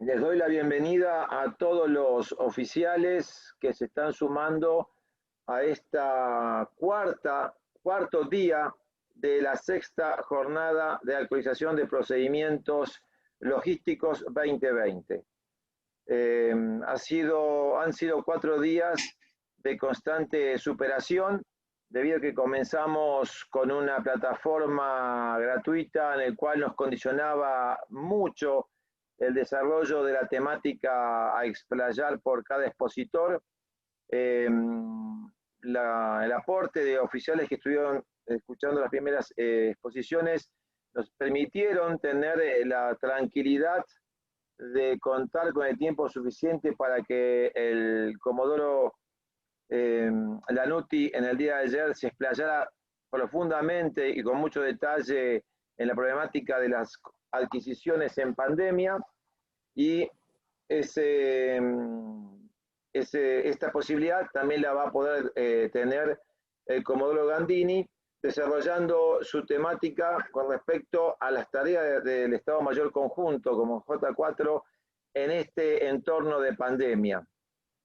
Les doy la bienvenida a todos los oficiales que se están sumando a esta cuarto día de la sexta jornada de actualización de procedimientos logísticos 2020. Han sido 4 días de constante superación, debido a que comenzamos con una plataforma gratuita en el cual nos condicionaba mucho el desarrollo de la temática a explayar por cada expositor. Eh, el aporte de oficiales que estuvieron escuchando las primeras exposiciones nos permitieron tener la tranquilidad de contar con el tiempo suficiente para que el Comodoro Lanuti en el día de ayer se explayara profundamente y con mucho detalle en la problemática de las adquisiciones en pandemia, y ese, esta posibilidad también la va a poder tener el Comodoro Gandini, desarrollando su temática con respecto a las tareas del Estado Mayor Conjunto como J4 en este entorno de pandemia.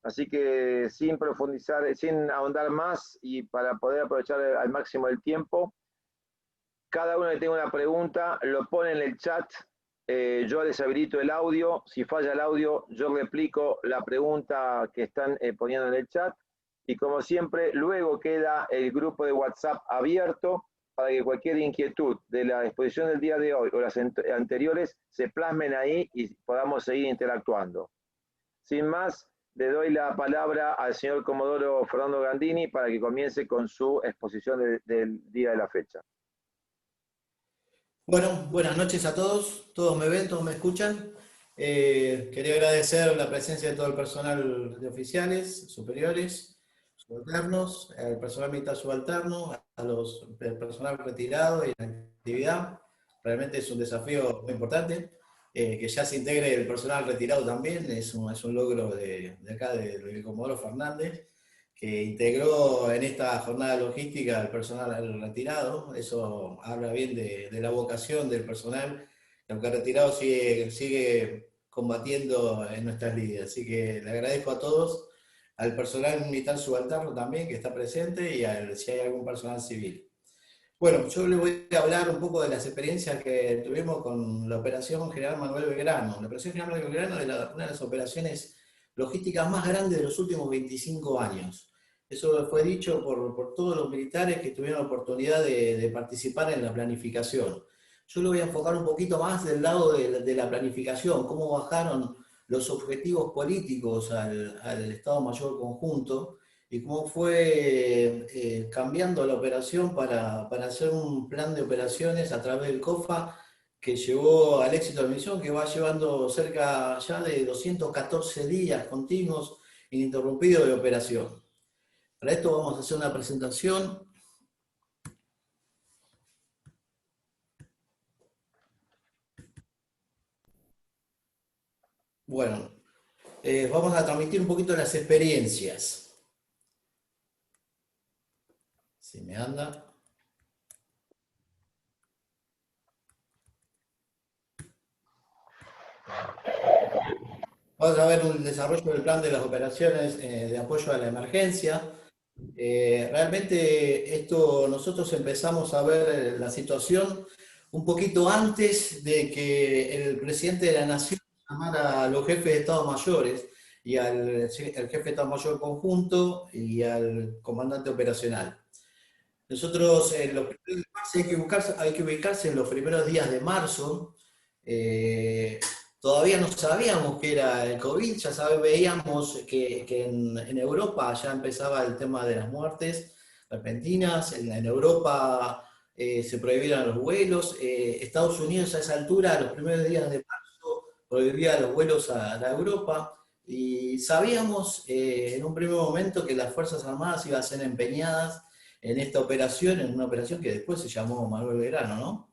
Así que sin profundizar, sin ahondar más y para poder aprovechar al máximo el tiempo, cada uno que tenga una pregunta lo pone en el chat. Yo deshabilito el audio. Si falla el audio, yo replico la pregunta que están poniendo en el chat. Y como siempre, luego queda el grupo de WhatsApp abierto para que cualquier inquietud de la exposición del día de hoy o las anteriores se plasmen ahí y podamos seguir interactuando. Sin más, le doy la palabra al señor Comodoro Fernando Gandini para que comience con su exposición del día de la fecha. Bueno, buenas noches a todos. Todos me ven, todos me escuchan. Quería agradecer la presencia de todo el personal de oficiales, superiores, subalternos, al personal militar subalterno, al personal retirado y en actividad. Realmente es un desafío muy importante. Que ya se integre el personal retirado también, es un logro de acá, del Comodoro Fernández, que integró en esta jornada logística al personal retirado. Eso habla bien de la vocación del personal, que aunque retirado sigue combatiendo en nuestras líneas. Así que le agradezco a todos, al personal militar subalterno también que está presente y si hay algún personal civil. Bueno, yo le voy a hablar un poco de las experiencias que tuvimos con la Operación General Manuel Belgrano. La Operación General Manuel Belgrano es una de las operaciones logísticas más grandes de los últimos 25 años. Eso fue dicho por todos los militares que tuvieron la oportunidad de participar en la planificación. Yo lo voy a enfocar un poquito más del lado de la planificación, cómo bajaron los objetivos políticos al Estado Mayor Conjunto y cómo fue cambiando la operación para hacer un plan de operaciones a través del COFA que llevó al éxito de la misión, que va llevando cerca ya de 214 días continuos ininterrumpidos de operación. Para esto vamos a hacer una presentación. Bueno, vamos a transmitir un poquito las experiencias. Si me anda. Vamos a ver un desarrollo del plan de las operaciones de apoyo a la emergencia. Realmente esto nosotros empezamos a ver la situación un poquito antes de que el presidente de la Nación llamara a los jefes de Estados Mayores y al jefe de Estado Mayor Conjunto y al comandante operacional. Nosotros en los primeros días de marzo hay que ubicarse en los primeros días de marzo. eh, Todavía no sabíamos que era el COVID, veíamos que en Europa ya empezaba el tema de las muertes repentinas. En Europa se prohibieron los vuelos. Estados Unidos a esa altura, a los primeros días de marzo, prohibía los vuelos a Europa. Y sabíamos en un primer momento que las Fuerzas Armadas iban a ser empeñadas en esta operación, en una operación que después se llamó Manuel Belgrano, ¿no?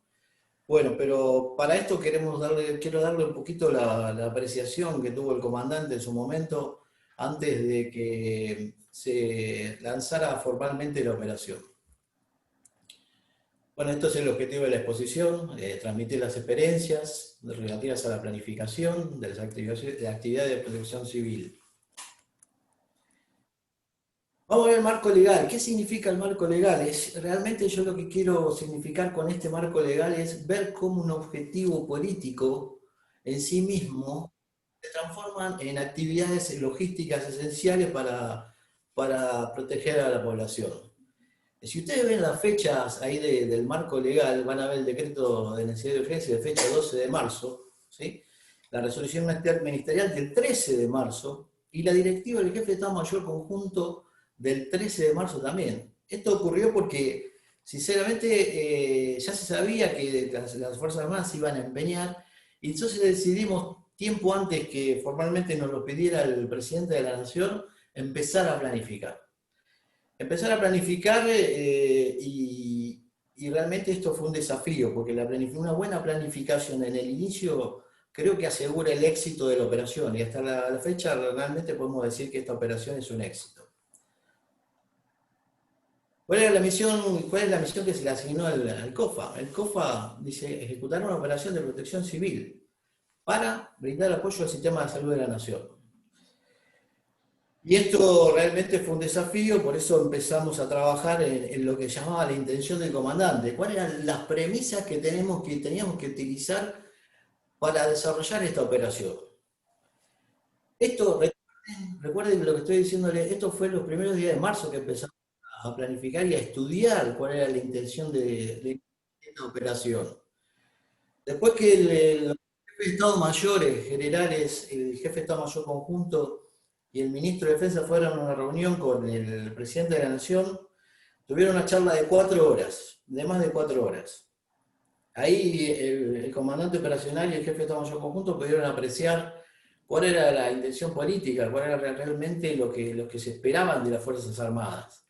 Bueno, pero para esto quiero darle un poquito la apreciación que tuvo el comandante en su momento antes de que se lanzara formalmente la operación. Bueno, esto es el objetivo de la exposición, transmitir las experiencias relativas a la planificación de las actividades de protección civil. Vamos a ver el marco legal. ¿Qué significa el marco legal? Realmente yo lo que quiero significar con este marco legal es ver cómo un objetivo político en sí mismo se transforman en actividades logísticas esenciales para proteger a la población. Si ustedes ven las fechas ahí del marco legal, van a ver el decreto de necesidad de urgencia de fecha 12 de marzo, ¿sí? La resolución ministerial del 13 de marzo y la directiva del jefe de Estado Mayor Conjunto del 13 de marzo también. Esto ocurrió porque, sinceramente, ya se sabía que las Fuerzas Armadas se iban a empeñar y entonces decidimos, tiempo antes que formalmente nos lo pidiera el presidente de la Nación, empezar a planificar. Empezar a planificar y realmente esto fue un desafío, porque una buena planificación en el inicio creo que asegura el éxito de la operación y hasta la fecha realmente podemos decir que esta operación es un éxito. ¿Cuál es la misión que se le asignó al COFA? El COFA dice ejecutar una operación de protección civil para brindar apoyo al sistema de salud de la nación. Y esto realmente fue un desafío, por eso empezamos a trabajar en lo que llamaba la intención del comandante. ¿Cuáles eran las premisas que teníamos que utilizar para desarrollar esta operación? Esto, recuerden lo que estoy diciéndole, esto fue los primeros días de marzo que empezamos a planificar y a estudiar cuál era la intención de esta operación. Después que los jefes de Estado mayores generales, el jefe de Estado Mayor Conjunto y el ministro de Defensa fueron a una reunión con el presidente de la Nación, tuvieron una charla de 4 horas, de más de 4 horas. Ahí el comandante operacional y el jefe de Estado Mayor Conjunto pudieron apreciar cuál era la intención política, cuál era realmente lo que se esperaban de las Fuerzas Armadas.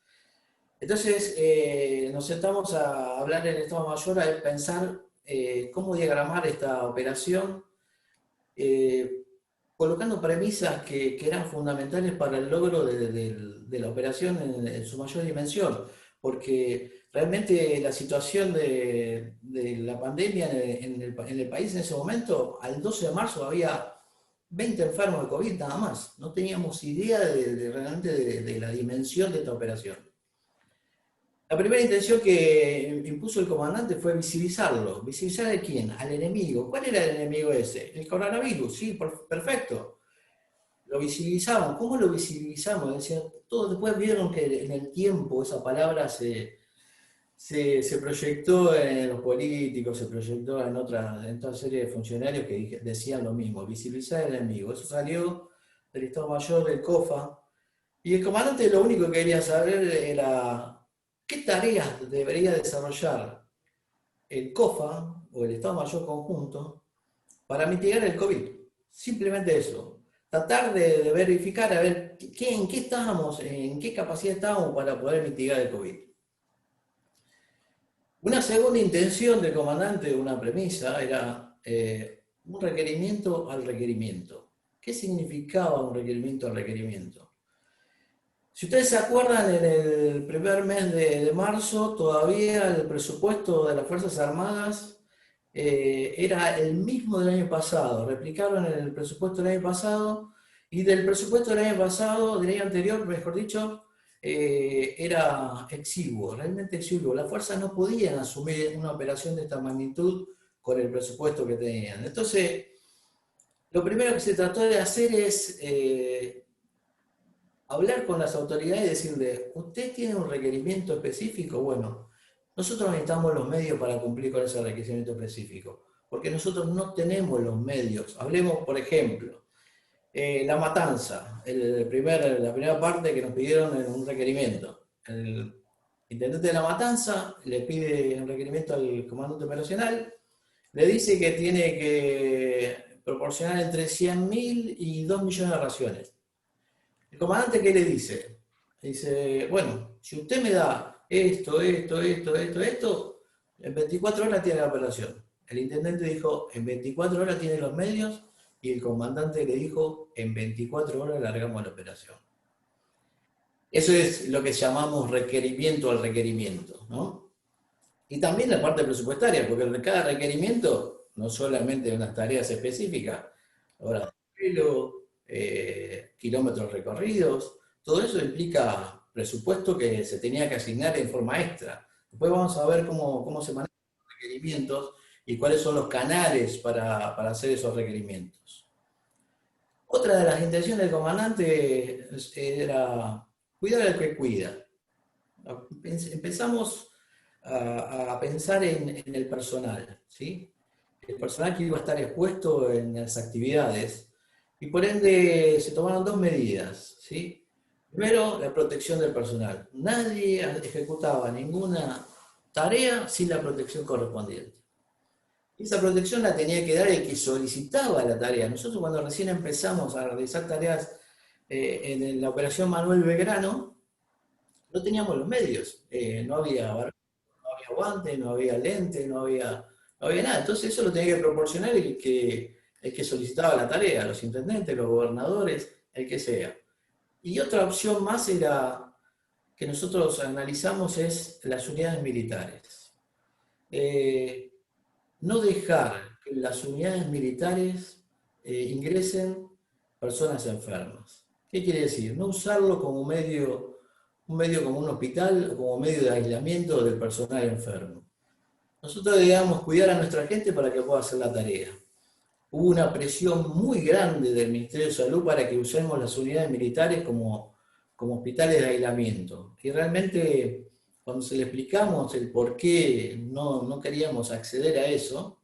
Entonces nos sentamos a hablar en el Estado Mayor, a pensar cómo diagramar esta operación, colocando premisas que eran fundamentales para el logro de la operación en su mayor dimensión, porque realmente la situación de la pandemia en el país en ese momento, al 12 de marzo había 20 enfermos de COVID nada más, no teníamos idea realmente de la dimensión de esta operación. La primera intención que impuso el comandante fue visibilizarlo. ¿Visibilizar a quién? Al enemigo. ¿Cuál era el enemigo ese? El coronavirus, sí, perfecto. Lo visibilizamos. ¿Cómo lo visibilizamos? Decía, todos después vieron que en el tiempo esa palabra se proyectó en los políticos, se proyectó en otra serie de funcionarios que decían lo mismo, visibilizar al enemigo. Eso salió del Estado Mayor del COFA. Y el comandante lo único que quería saber era qué tareas debería desarrollar el COFA o el Estado Mayor Conjunto para mitigar el COVID. Simplemente eso. Tratar de verificar a ver en qué estábamos, en qué capacidad estábamos para poder mitigar el COVID. Una segunda intención del comandante, una premisa, era un requerimiento al requerimiento. ¿Qué significaba un requerimiento al requerimiento? Si ustedes se acuerdan, en el primer mes de marzo todavía el presupuesto de las Fuerzas Armadas era el mismo del año pasado. Replicaron el presupuesto del año pasado y del presupuesto del año pasado, del año anterior, mejor dicho, era exiguo, realmente exiguo. Las fuerzas no podían asumir una operación de esta magnitud con el presupuesto que tenían. Entonces, lo primero que se trató de hacer es hablar con las autoridades y decirle, ¿usted tiene un requerimiento específico? Bueno, nosotros necesitamos los medios para cumplir con ese requerimiento específico, porque nosotros no tenemos los medios. Hablemos, por ejemplo, la matanza, la primera parte que nos pidieron en un requerimiento. El intendente de la matanza le pide un requerimiento al comandante operacional, le dice que tiene que proporcionar entre 100.000 y 2 millones de raciones. El comandante, ¿qué le dice? Dice, bueno, si usted me da esto, en 24 horas tiene la operación. El intendente dijo, en 24 horas tiene los medios, y el comandante le dijo, en 24 horas largamos la operación. Eso es lo que llamamos requerimiento al requerimiento, ¿no? Y también la parte presupuestaria, porque cada requerimiento, no solamente de unas tareas específicas, horas de vuelo, kilómetros recorridos, todo eso implica presupuesto que se tenía que asignar en forma extra. Después vamos a ver cómo se manejan los requerimientos y cuáles son los canales para hacer esos requerimientos. Otra de las intenciones del comandante era cuidar al que cuida. Empezamos a pensar en el personal, ¿sí? El personal que iba a estar expuesto en las actividades, y por ende se tomaron dos medidas, ¿sí? Primero, la protección del personal. Nadie ejecutaba ninguna tarea sin la protección correspondiente. Esa protección la tenía que dar el que solicitaba la tarea. Nosotros cuando recién empezamos a realizar tareas en la operación Manuel Belgrano, no teníamos los medios. No había guante, no había lente, no había nada. Entonces eso lo tenía que proporcionar el que solicitaba la tarea, los intendentes, los gobernadores, el que sea. Y otra opción más era que nosotros analizamos es las unidades militares. No dejar que las unidades militares ingresen personas enfermas. ¿Qué quiere decir? No usarlo como un medio como un hospital o como medio de aislamiento del personal enfermo. Nosotros debíamos cuidar a nuestra gente para que pueda hacer la tarea. Hubo una presión muy grande del Ministerio de Salud para que usemos las unidades militares como hospitales de aislamiento. Y realmente, cuando se le explicamos el por qué no queríamos acceder a eso,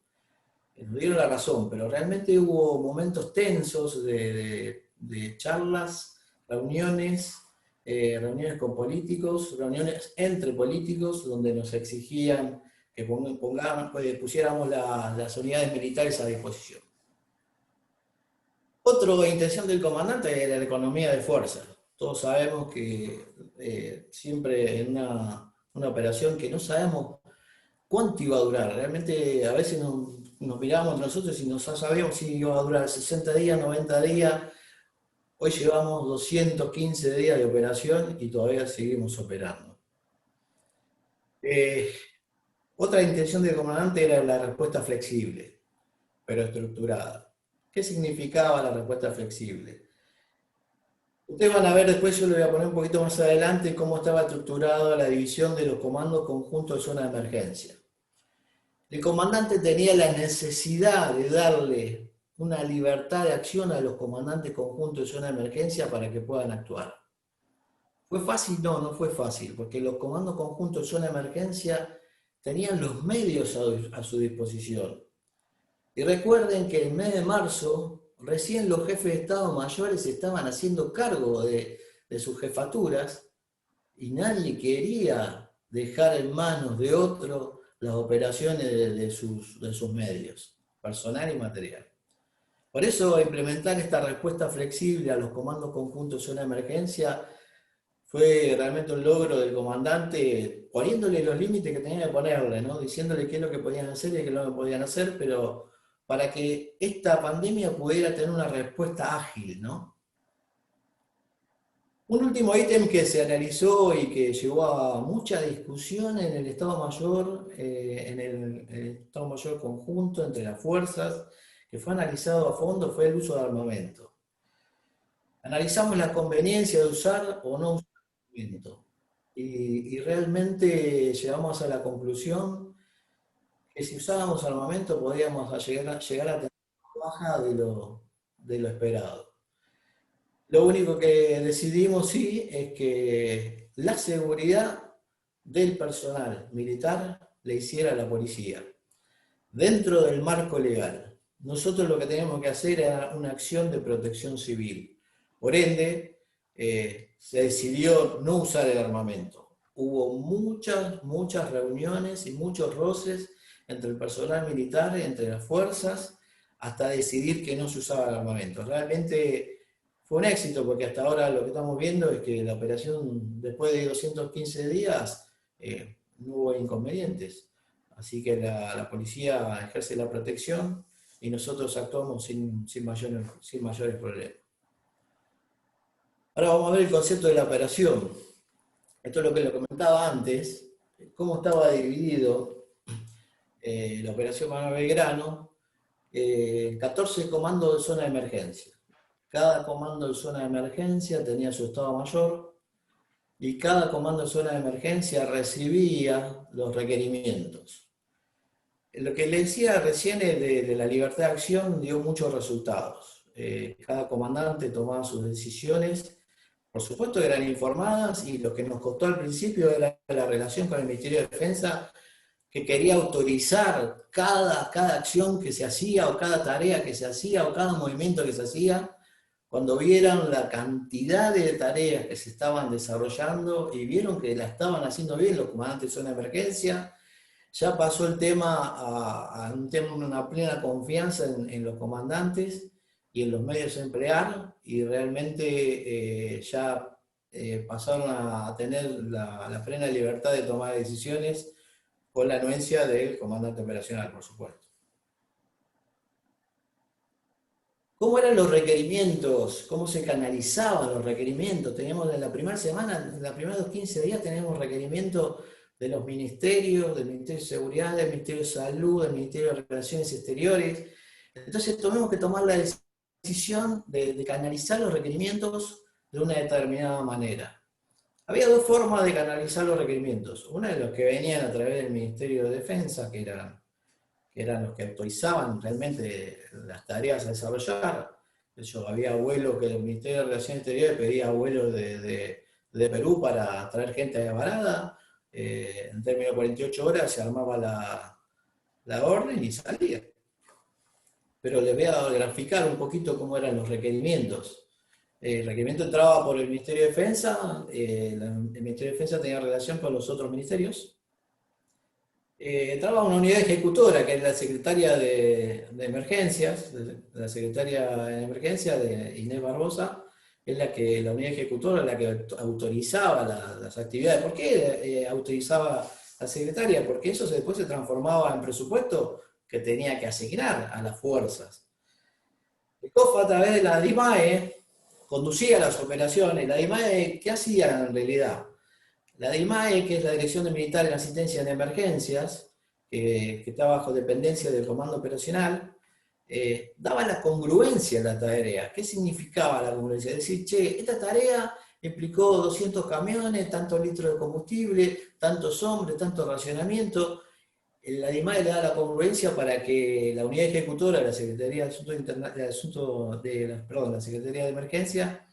nos dieron la razón, pero realmente hubo momentos tensos de charlas, reuniones, reuniones con políticos, reuniones entre políticos, donde nos exigían que pusiéramos las unidades militares a disposición. Otra intención del comandante era la economía de fuerza. Todos sabemos que siempre en una operación que no sabemos cuánto iba a durar. Realmente a veces nos mirábamos entre nosotros y no sabíamos si iba a durar 60 días, 90 días. Hoy llevamos 215 días de operación y todavía seguimos operando. Otra intención del comandante era la respuesta flexible, pero estructurada. ¿Qué significaba la respuesta flexible? Ustedes van a ver después, yo le voy a poner un poquito más adelante, cómo estaba estructurada la división de los comandos conjuntos de zona de emergencia. El comandante tenía la necesidad de darle una libertad de acción a los comandantes conjuntos de zona de emergencia para que puedan actuar. ¿Fue fácil? No, no fue fácil, porque los comandos conjuntos de zona de emergencia tenían los medios a su disposición. Y recuerden que en el mes de marzo, recién los jefes de Estado mayores estaban haciendo cargo de sus jefaturas y nadie quería dejar en manos de otro las operaciones de sus medios, personal y material. Por eso implementar esta respuesta flexible a los comandos conjuntos de zona de emergencia fue realmente un logro del comandante, poniéndole los límites que tenía que ponerle, ¿no? Diciéndole qué es lo que podían hacer y qué no podían hacer, pero para que esta pandemia pudiera tener una respuesta ágil, ¿no? Un último ítem que se analizó y que llevó a mucha discusión en el Estado Mayor, en el Estado Mayor conjunto entre las fuerzas, que fue analizado a fondo, fue el uso de armamento. Analizamos la conveniencia de usar o no usar armamento. Y realmente llegamos a la conclusión que si usábamos armamento podíamos llegar a tener una baja de lo esperado. Lo único que decidimos, sí, es que la seguridad del personal militar le hiciera la policía, dentro del marco legal. Nosotros lo que teníamos que hacer era una acción de protección civil. Por ende, se decidió no usar el armamento. Hubo muchas reuniones y muchos roces entre el personal militar, entre las fuerzas, hasta decidir que no se usaba el armamento. Realmente fue un éxito, porque hasta ahora lo que estamos viendo es que la operación, después de 215 días, no hubo inconvenientes. Así que la policía ejerce la protección y nosotros actuamos sin mayores problemas. Ahora vamos a ver el concepto de la operación. Esto es lo que lo comentaba antes. cómo estaba dividido la operación Manuel Belgrano, 14 comandos de zona de emergencia. Cada comando de zona de emergencia tenía su estado mayor y cada comando de zona de emergencia recibía los requerimientos. Lo que le decía recién de la libertad de acción dio muchos resultados. Cada comandante tomaba sus decisiones, por supuesto eran informadas, y lo que nos costó al principio era la relación con el Ministerio de Defensa, que quería autorizar cada acción que se hacía, o cada tarea que se hacía, o cada movimiento que se hacía, cuando vieron la cantidad de tareas que se estaban desarrollando y vieron que la estaban haciendo bien los comandantes de zona de emergencia. Ya pasó el tema a un tema, una plena confianza en los comandantes y en los medios a emplear, y realmente ya pasaron a tener la plena libertad de tomar decisiones con la anuencia del comandante operacional, por supuesto. ¿Cómo eran los requerimientos? ¿Cómo se canalizaban los requerimientos? Teníamos en la primera semana, en los primeros 15 días, teníamos requerimientos de los ministerios, del Ministerio de Seguridad, del Ministerio de Salud, del Ministerio de Relaciones Exteriores. Entonces tuvimos que tomar la decisión de canalizar los requerimientos de una determinada manera. Había dos formas de canalizar los requerimientos. Una de los que venían a través del Ministerio de Defensa, que eran los que autorizaban realmente las tareas a desarrollar. De hecho, había vuelos que el Ministerio de Relaciones Exteriores pedía vuelos de Perú para traer gente de varada. En términos de 48 horas se armaba la orden y salía. Pero les voy a graficar un poquito cómo eran los requerimientos. El requerimiento entraba por el Ministerio de Defensa, el Ministerio de Defensa tenía relación con los otros ministerios. Entraba una unidad ejecutora, que es la secretaria de emergencias, la secretaria de emergencia de Inés Barbosa, es la unidad ejecutora, la que autorizaba las actividades. ¿Por qué autorizaba la secretaria? Porque eso después se transformaba en presupuesto que tenía que asignar a las fuerzas. El COFA, a través de la DIMAE, conducía las operaciones. La DIMAE, ¿qué hacía en realidad? La DIMAE, que es la Dirección de Militar en Asistencia en Emergencias, que está bajo dependencia del Comando Operacional, daba la congruencia en la tarea. ¿Qué significaba la congruencia? Es decir, che, esta tarea implicó 200 camiones, tantos litros de combustible, tantos hombres, tanto racionamiento. La DIMAE le da la congruencia para que la unidad ejecutora de la Secretaría la Secretaría de Emergencia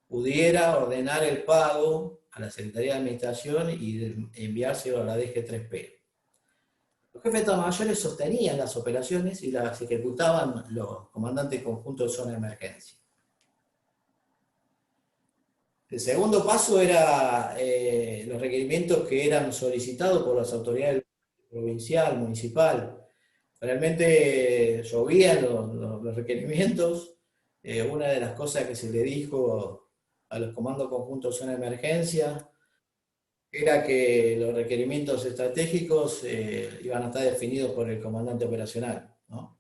pudiera ordenar el pago a la Secretaría de Administración y enviárselo a la DG3P. Los jefes de Estado Mayores sostenían las operaciones y las ejecutaban los comandantes conjuntos de zona de emergencia. El segundo paso era los requerimientos que eran solicitados por las autoridades provincial, municipal. Realmente llovían los requerimientos. Una de las cosas que se le dijo a los comandos conjuntos de zona de emergencia era que los requerimientos estratégicos iban a estar definidos por el comandante operacional, ¿no?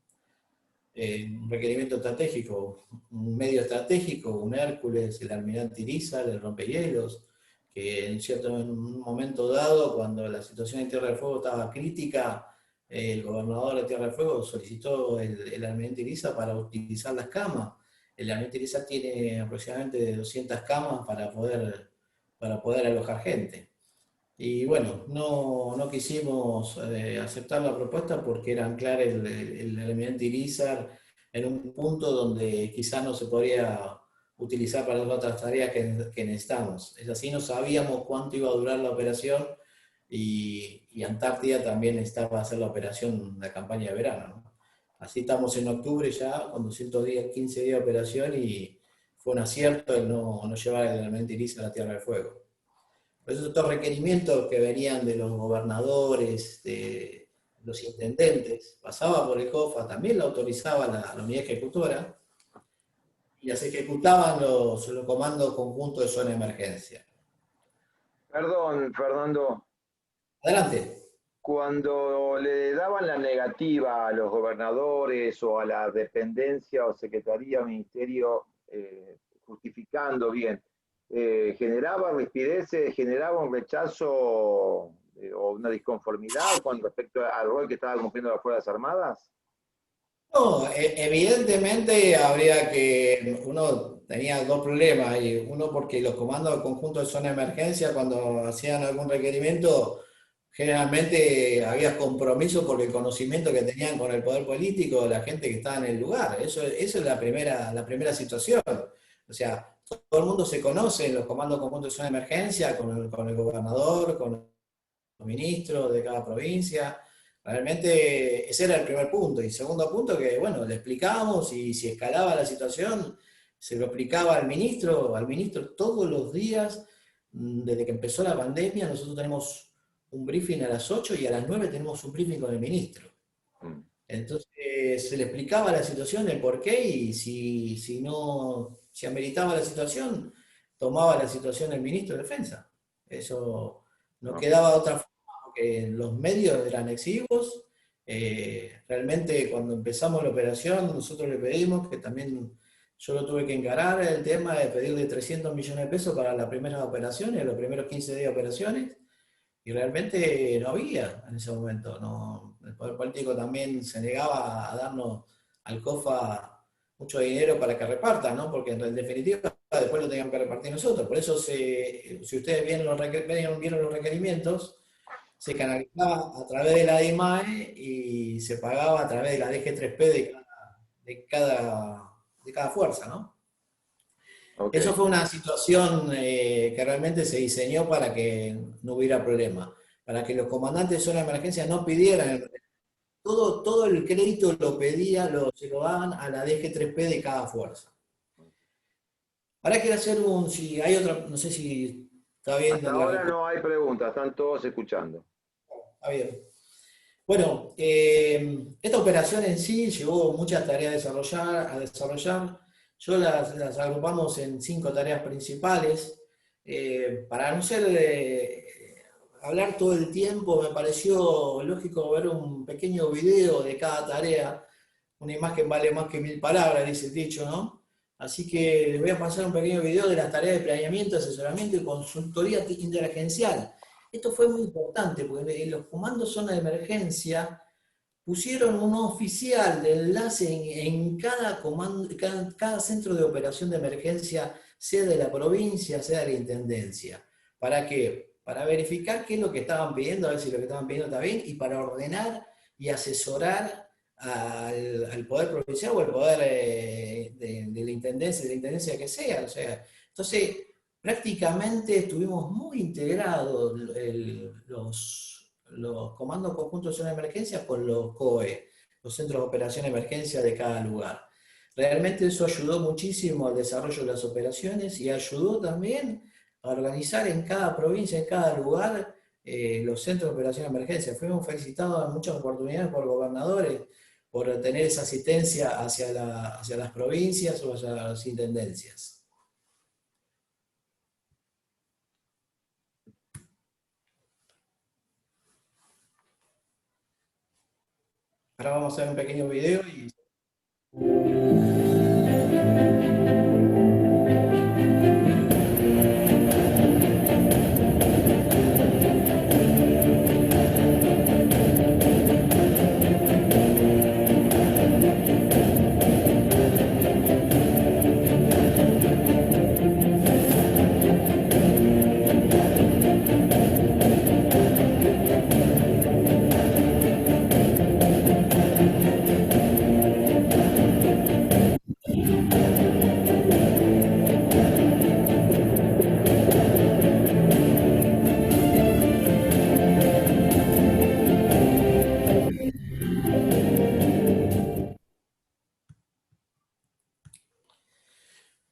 Un requerimiento estratégico, un medio estratégico, un Hércules, el almirante Irizar, el rompehielos, que en un momento dado, cuando la situación en Tierra del Fuego estaba crítica, el gobernador de Tierra del Fuego solicitó el almirante Irizar para utilizar las camas. El almirante Irizar tiene aproximadamente 200 camas para poder alojar gente. Y bueno, no quisimos aceptar la propuesta porque era anclar el almirante Irizar en un punto donde quizás no se podría utilizar para las otras tareas que necesitamos. Es así, no sabíamos cuánto iba a durar la operación, y Antártida también necesitaba hacer la operación, la campaña de verano, ¿no? Así estamos en octubre ya, con 200 días, 15 días de operación, y fue un acierto el no llevar el almirante Irizar a la Tierra del Fuego. Por eso estos requerimientos que venían de los gobernadores, de los intendentes, pasaba por el COFA, también lo autorizaba la unidad ejecutora, y las ejecutaban los comandos conjuntos de zona de emergencia. Perdón, Fernando. Adelante. Cuando le daban la negativa a los gobernadores o a la dependencia o secretaría o ministerio, justificando bien, generaba rispideces, generaba un rechazo o una disconformidad con respecto al rol que estaban cumpliendo las Fuerzas Armadas? No, evidentemente habría que, uno tenía dos problemas ahí. Uno porque los comandos conjuntos de zona de emergencia, cuando hacían algún requerimiento, generalmente había compromiso por el conocimiento que tenían con el poder político de la gente que estaba en el lugar. Eso es la primera situación. O sea, todo el mundo se conoce en los comandos conjuntos de zona de emergencia, con el gobernador, con los ministros de cada provincia. Realmente ese era el primer punto. Y segundo punto que, bueno, le explicábamos y si escalaba la situación, se lo explicaba al ministro todos los días, desde que empezó la pandemia, nosotros tenemos un briefing a las 8 y a las 9 tenemos un briefing con el ministro. Entonces se le explicaba la situación, el porqué, y si ameritaba la situación, tomaba la situación el ministro de Defensa. Eso no quedaba otra forma, porque los medios eran exiguos. Realmente cuando empezamos la operación, nosotros le pedimos que también, yo lo tuve que encarar, el tema de pedirle 300 millones de pesos para las primeras operaciones, los primeros 15 días de operaciones, y realmente no había en ese momento. No, el poder político también se negaba a darnos al COFA mucho dinero para que reparta, ¿no? Porque en definitiva después lo teníamos que repartir nosotros. Por eso, si ustedes vieron los requerimientos, se canalizaba a través de la DIMAE y se pagaba a través de la DG3P de cada fuerza, ¿no? Okay. Eso fue una situación que realmente se diseñó para que no hubiera problema, para que los comandantes de zona de emergencia no pidieran, todo el crédito se lo daban a la DG3P de cada fuerza. Ahora quiero hacer si hay otra, no sé si está bien. Hasta ahora no hay preguntas, están todos escuchando. Está bien. Bueno, esta operación en sí llevó muchas tareas a desarrollar. Yo las agrupamos en 5 tareas principales. Para no hablar todo el tiempo, me pareció lógico ver un pequeño video de cada tarea. Una imagen vale más que 1000 palabras, dice el dicho, ¿no? Así que les voy a pasar un pequeño video de las tareas de planeamiento, asesoramiento y consultoría interagencial. Esto fue muy importante, porque en los comandos zona de emergencia pusieron un oficial de enlace en cada centro de operación de emergencia, sea de la provincia, sea de la intendencia. ¿Para qué? Para verificar qué es lo que estaban pidiendo, a ver si lo que estaban pidiendo está bien, y para ordenar y asesorar al poder provincial o al poder de la intendencia que sea. O sea, entonces, prácticamente estuvimos muy integrados los comandos conjuntos de zona de emergencia con los COE, los centros de operación de emergencia de cada lugar. Realmente eso ayudó muchísimo al desarrollo de las operaciones y ayudó también a organizar en cada provincia, en cada lugar, los centros de operación de emergencia. Fuimos felicitados en muchas oportunidades por gobernadores por tener esa asistencia hacia las provincias o hacia las intendencias. Ahora vamos a ver un pequeño video y...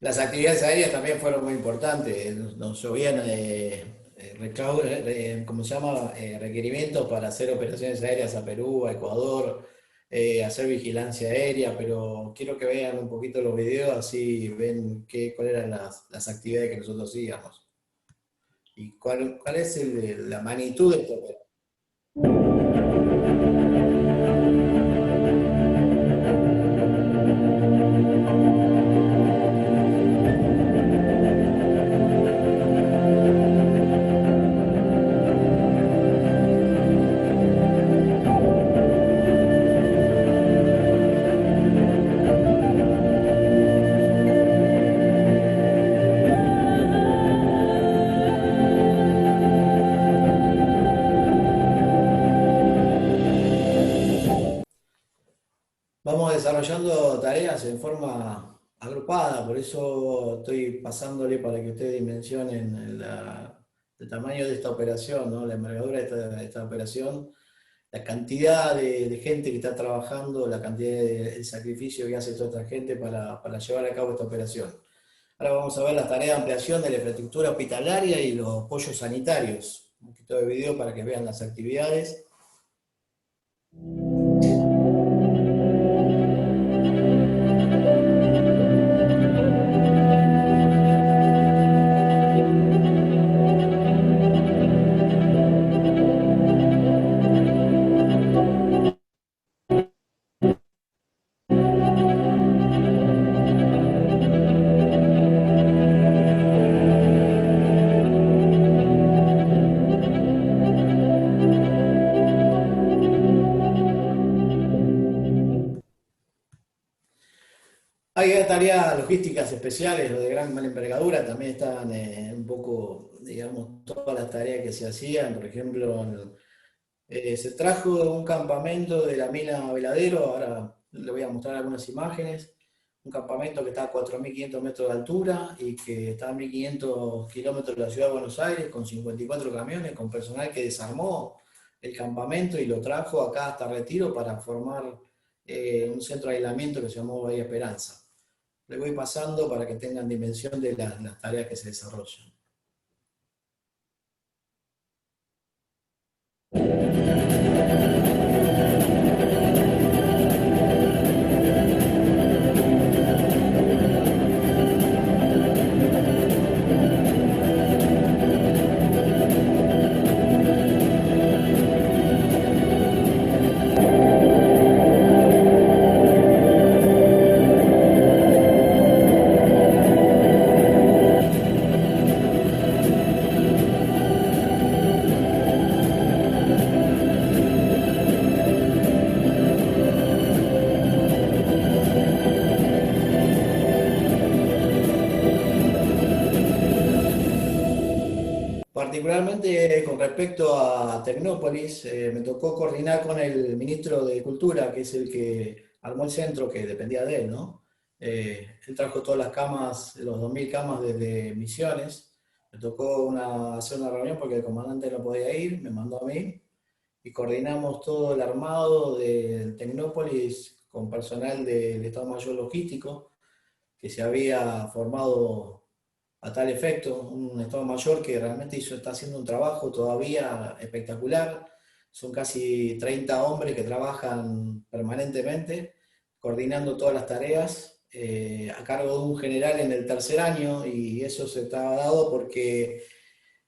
Las actividades aéreas también fueron muy importantes. Nos llovían, ¿cómo se llama? Requerimientos para hacer operaciones aéreas a Perú, a Ecuador, hacer vigilancia aérea, pero quiero que vean un poquito los videos, así ven cuáles eran las actividades que nosotros hacíamos. Y cuál es la magnitud de esto. forma agrupada, por eso estoy pasándole para que ustedes dimensionen el tamaño de esta operación, ¿no? La envergadura de esta operación, la cantidad de gente que está trabajando, la cantidad de sacrificio que hace toda esta gente para llevar a cabo esta operación. Ahora vamos a ver las tareas de ampliación de la infraestructura hospitalaria y los apoyos sanitarios. Un poquito de video para que vean las actividades. Hay tareas logísticas especiales o de gran envergadura, también están un poco, digamos, todas las tareas que se hacían. Por ejemplo, se trajo de un campamento de la mina Veladero, ahora le voy a mostrar algunas imágenes, un campamento que está a 4.500 metros de altura y que está a 1.500 kilómetros de la ciudad de Buenos Aires, con 54 camiones, con personal que desarmó el campamento y lo trajo acá hasta Retiro para formar un centro de aislamiento que se llamó Bahía Esperanza. Le voy pasando para que tengan dimensión de las tareas que se desarrollan. Particularmente con respecto a Tecnópolis, me tocó coordinar con el ministro de Cultura, que es el que armó el centro, que dependía de él, ¿no? Él trajo todas las camas, los 2.000 camas desde Misiones. Me tocó hacer una reunión porque el comandante no podía ir, me mandó a mí, y coordinamos todo el armado de Tecnópolis con personal del Estado Mayor Logístico, que se había formado a tal efecto, un Estado Mayor que realmente está haciendo un trabajo todavía espectacular. Son casi 30 hombres que trabajan permanentemente, coordinando todas las tareas, a cargo de un general en el tercer año, y eso se estaba dado porque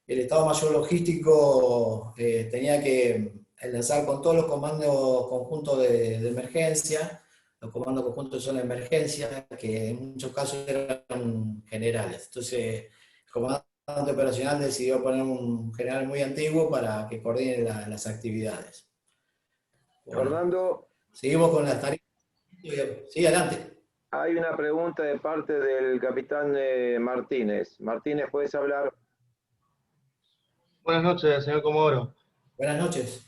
el Estado Mayor Logístico tenía que enlazar con todos los comandos conjuntos de emergencia, los comandos conjuntos de zona de emergencia, que en muchos casos eran generales. Entonces, el comandante operacional decidió poner un general muy antiguo para que coordine las actividades. Bueno, Fernando, seguimos con las tareas. Sí, adelante. hay una pregunta de parte del capitán Martínez. Martínez, ¿puedes hablar? Buenas noches, señor Comodoro. Buenas noches.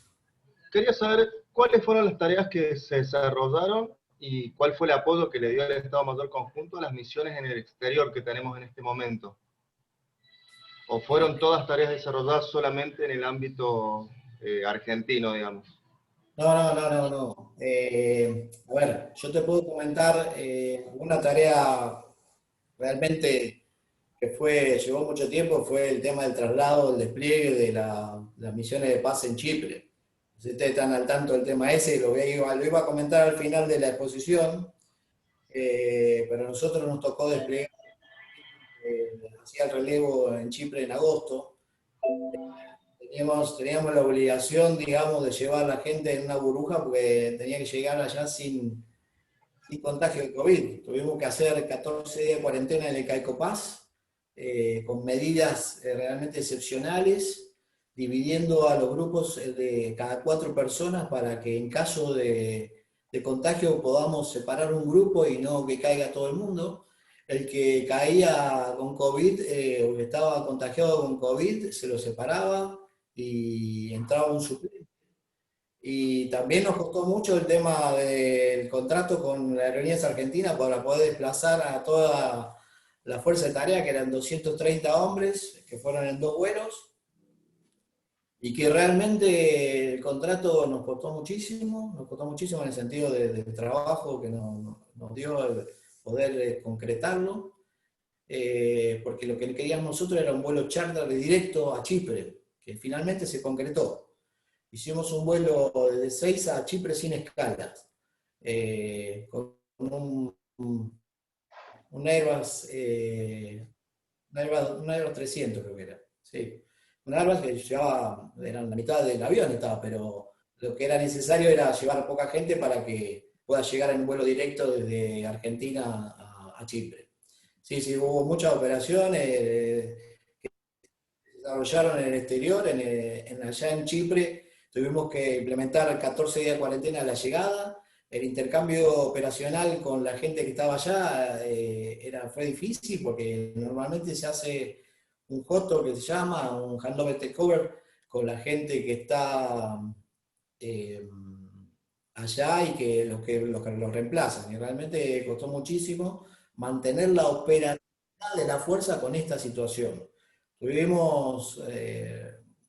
Quería saber cuáles fueron las tareas que se desarrollaron y cuál fue el apoyo que le dio el Estado Mayor Conjunto a las misiones en el exterior que tenemos en este momento. ¿O fueron todas tareas desarrolladas solamente en el ámbito argentino, digamos? No. A ver, yo te puedo comentar una tarea realmente que llevó mucho tiempo, fue el tema del traslado, el despliegue de las misiones de paz en Chipre. Si ustedes están al tanto del tema ese, lo iba a comentar al final de la exposición, pero a nosotros nos tocó desplegar, hacía el relevo en Chipre en agosto. Teníamos la obligación, digamos, de llevar a la gente en una burbuja porque tenía que llegar allá sin contagio de COVID. Tuvimos que hacer 14 días de cuarentena en el Caico Paz, con medidas realmente excepcionales, dividiendo a los grupos de cada 4 personas para que en caso de contagio podamos separar un grupo y no que caiga todo el mundo. El que caía con COVID o que estaba contagiado con COVID se lo separaba y entraba un suplente. Y también nos costó mucho el tema del contrato con la Aerolíneas Argentina para poder desplazar a toda la fuerza de tarea, que eran 230 hombres, que fueron en 2 vuelos, y que realmente el contrato nos costó muchísimo en el sentido del trabajo que nos dio el poder concretarlo, porque lo que queríamos nosotros era un vuelo charter directo a Chipre, que finalmente se concretó. Hicimos un vuelo de Ezeiza a Chipre sin escalas, con un Airbus, un Airbus 300 creo que era. Sí. Un Airbus que llevaba, eran la mitad del avión estaba, pero lo que era necesario era llevar poca gente para que pueda llegar en un vuelo directo desde Argentina a Chipre. Sí, sí, hubo muchas operaciones que se desarrollaron en el exterior, allá en Chipre. Tuvimos que implementar 14 días de cuarentena a la llegada. El intercambio operacional con la gente que estaba allá fue difícil porque normalmente se hace un HOTO que se llama, un handover takeover, con la gente que está allá y que los reemplazan. Y realmente costó muchísimo mantener la operatividad de la fuerza con esta situación. Tuvimos,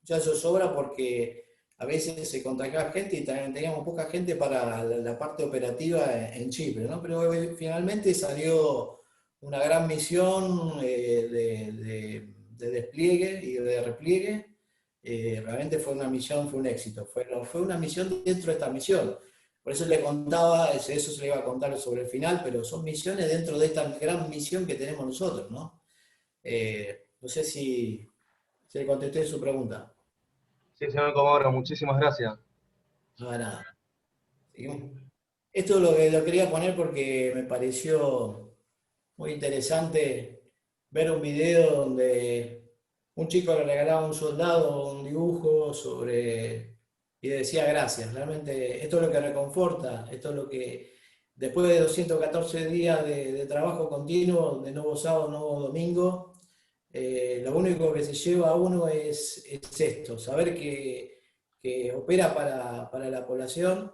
ya eso sobra porque a veces se contagiaba gente y también teníamos poca gente para la parte operativa en Chipre, ¿no? Pero finalmente salió una gran misión de despliegue y de repliegue. Realmente fue una misión, fue un éxito. Fue una misión dentro de esta misión. Por eso le contaba, eso se le iba a contar sobre el final, pero son misiones dentro de esta gran misión que tenemos nosotros, ¿no? No sé si le contesté su pregunta. Sí, señor Comodoro, muchísimas gracias. No, nada. ¿Seguimos? Esto lo quería poner porque me pareció muy interesante ver un video donde un chico le regalaba a un soldado un dibujo y decía gracias. Realmente esto es lo que reconforta, esto es lo que después de 214 días de trabajo continuo, de nuevo sábado, nuevo domingo, lo único que se lleva a uno es esto, saber que opera para la población,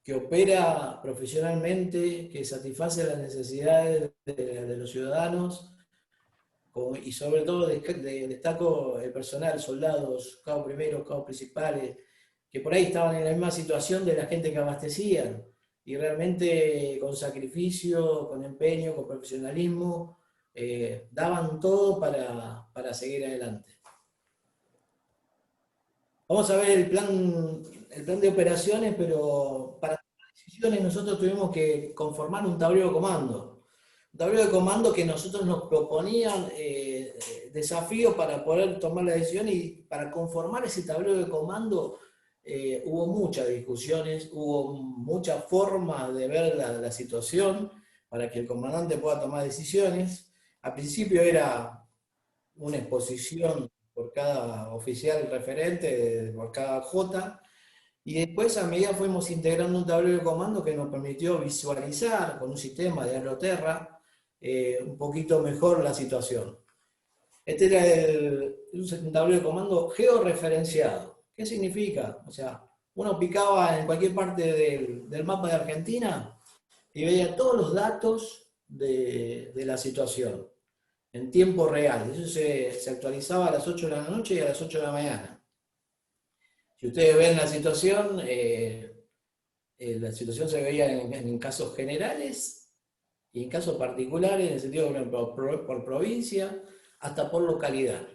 que opera profesionalmente, que satisface las necesidades de los ciudadanos, y sobre todo destaco el personal, soldados, cabos primeros, cabos principales, que por ahí estaban en la misma situación de la gente que abastecían, y realmente con sacrificio, con empeño, con profesionalismo, daban todo para seguir adelante. Vamos a ver el plan de operaciones, pero para tomar decisiones nosotros tuvimos que conformar un tablero de comando. Un tablero de comando que nosotros nos proponían desafíos para poder tomar la decisión, y para conformar ese tablero de comando hubo muchas discusiones, hubo muchas formas de ver la situación para que el comandante pueda tomar decisiones. Al principio era una exposición por cada oficial referente, por cada J, y después a medida fuimos integrando un tablero de comando que nos permitió visualizar con un sistema de Aeroterra un poquito mejor la situación. Este era un tablero de comando georreferenciado. ¿Qué significa? O sea, uno picaba en cualquier parte del mapa de Argentina y veía todos los datos de la situación en tiempo real. Eso se actualizaba a las 8 de la noche y a las 8 de la mañana. Si ustedes ven la situación se veía en casos generales y en casos particulares, en el sentido de por provincia, hasta por localidad.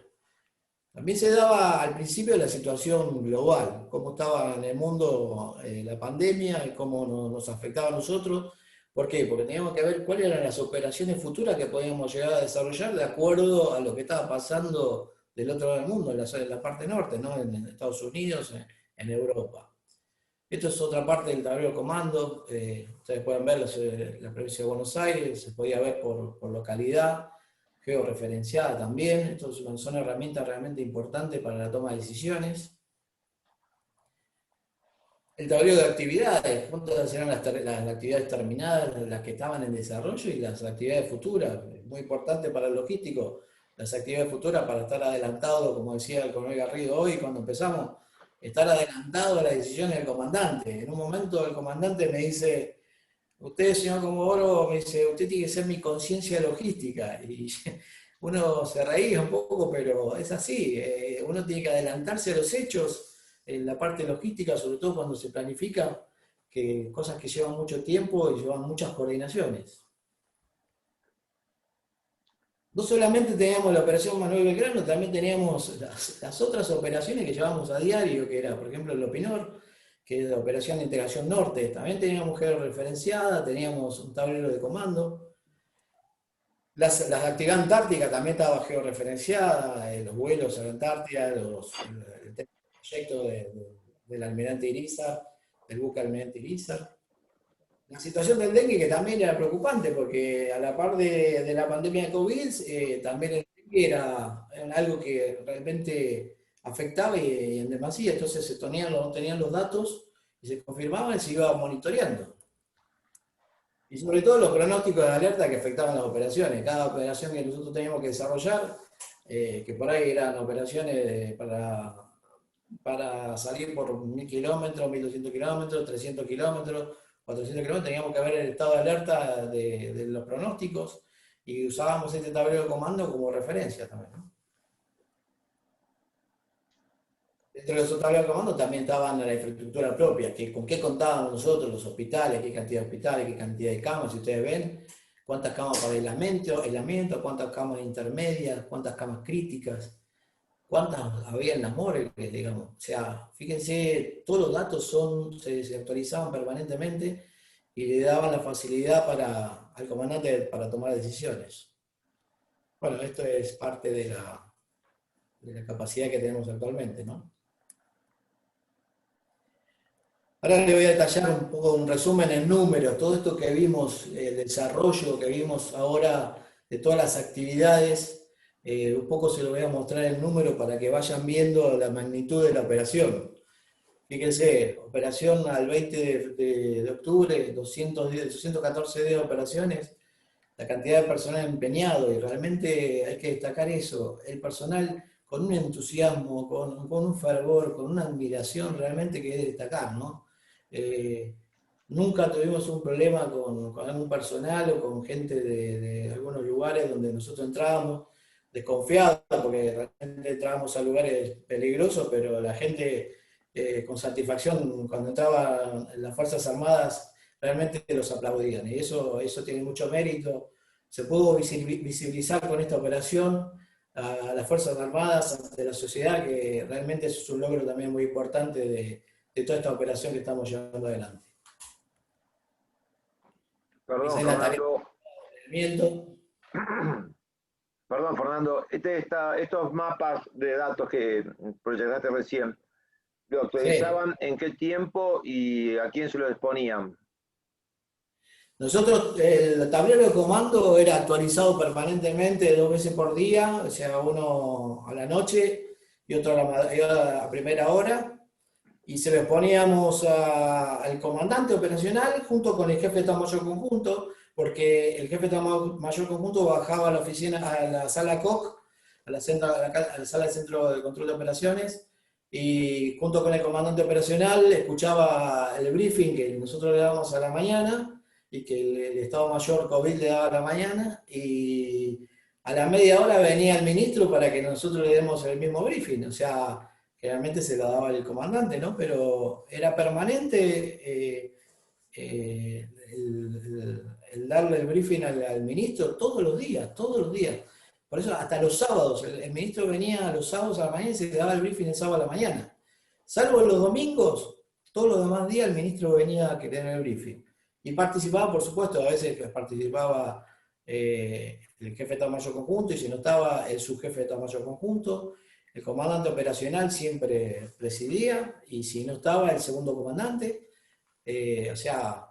También se daba al principio la situación global, cómo estaba en el mundo la pandemia y cómo nos afectaba a nosotros. ¿Por qué? Porque teníamos que ver cuáles eran las operaciones futuras que podíamos llegar a desarrollar de acuerdo a lo que estaba pasando del otro lado del mundo, en la parte norte, ¿no? En Estados Unidos, en Europa. Esto es otra parte del tablero de comando. Ustedes pueden ver la provincia de Buenos Aires, se podía ver por localidad, georreferenciada también. Esto son herramientas realmente importantes para la toma de decisiones. El tablero de actividades, cuántas eran las actividades terminadas, las que estaban en desarrollo y las actividades futuras. Muy importante para el logístico, las actividades futuras para estar adelantado, como decía el coronel Garrido hoy cuando empezamos, estar adelantado a las decisiones del comandante. En un momento el comandante me dice, usted, señor Comodoro, me dice, usted tiene que ser mi conciencia logística. Y uno se reía un poco, pero es así. Uno tiene que adelantarse a los hechos en la parte logística, sobre todo cuando se planifica que cosas que llevan mucho tiempo y llevan muchas coordinaciones. No solamente teníamos la operación Manuel Belgrano, también teníamos las otras operaciones que llevamos a diario, que era, por ejemplo, el Opinor, que es la operación de integración norte. También teníamos georreferenciada, teníamos un tablero de comando. Las actividades antárticas también estaba georreferenciada, los vuelos a la Antártida, el proyecto del almirante Irizar, del buque almirante Irizar. La situación del dengue que también era preocupante, porque a la par de la pandemia de COVID, también el dengue era algo que realmente afectaba y en demasía, entonces se tenían los datos y se confirmaban y se iba monitoreando. Y sobre todo los pronósticos de alerta que afectaban las operaciones. Cada operación que nosotros teníamos que desarrollar, que por ahí eran operaciones para salir por 1000 kilómetros, 1200 kilómetros, 300 kilómetros, 400 kilómetros, teníamos que ver el estado de alerta de los pronósticos y usábamos este tablero de comando como referencia también, ¿no? Dentro de esos tableros de comando también estaban la infraestructura propia, que con qué contábamos nosotros, los hospitales, qué cantidad de hospitales, qué cantidad de camas, si ustedes ven, cuántas camas para aislamiento, cuántas camas intermedias, cuántas camas críticas, cuántas había en las morgues, digamos. O sea, fíjense, todos los datos se actualizaban permanentemente y le daban la facilidad al comandante para tomar decisiones. Bueno, esto es parte de la capacidad que tenemos actualmente, ¿no? Ahora le voy a detallar un poco un resumen en números, todo esto que vimos, el desarrollo que vimos ahora de todas las actividades, un poco se lo voy a mostrar en número para que vayan viendo la magnitud de la operación. Fíjense, operación al 20 de octubre, 214 días de operaciones, la cantidad de personal empeñado, y realmente hay que destacar eso, el personal con un entusiasmo, con un fervor, con una admiración realmente que es de destacar, ¿no? Nunca tuvimos un problema con algún personal o con gente de algunos lugares donde nosotros entrábamos, desconfiados, porque realmente entrábamos a lugares peligrosos, pero la gente con satisfacción, cuando entraban las Fuerzas Armadas, realmente los aplaudían, y eso tiene mucho mérito. Se pudo visibilizar con esta operación a las Fuerzas Armadas ante la sociedad, que realmente eso es un logro también muy importante de toda esta operación que estamos llevando adelante. Perdón, Esa es la tarea Fernando. de entrenamiento. Perdón, Fernando. Estos mapas de datos que proyectaste recién, ¿lo actualizaban en qué tiempo y a quién se lo exponían? Nosotros, el tablero de comando era actualizado permanentemente 2 veces por día, o sea, uno a la noche y otro a la primera hora, y se lo exponíamos al comandante operacional junto con el jefe de Estado Mayor Conjunto, porque el jefe de Estado Mayor Conjunto bajaba a la oficina, a la sala COC, a la sala de Centro de Control de Operaciones, y junto con el comandante operacional escuchaba el briefing que nosotros le dábamos a la mañana, y que el Estado Mayor COVID le daba a la mañana, y a la media hora venía el ministro para que nosotros le demos el mismo briefing. O sea, generalmente se lo daba el comandante, ¿no? Pero era permanente el darle el briefing al ministro todos los días, todos los días. Por eso hasta los sábados, el ministro venía los sábados a la mañana y se le daba el briefing el sábado a la mañana. Salvo los domingos, todos los demás días el ministro venía a querer el briefing. Y participaba, por supuesto, a veces participaba el jefe de Estado Mayor Conjunto, y si no estaba el subjefe de Estado Mayor Conjunto, el comandante operacional siempre presidía, y si no estaba el segundo comandante. O sea,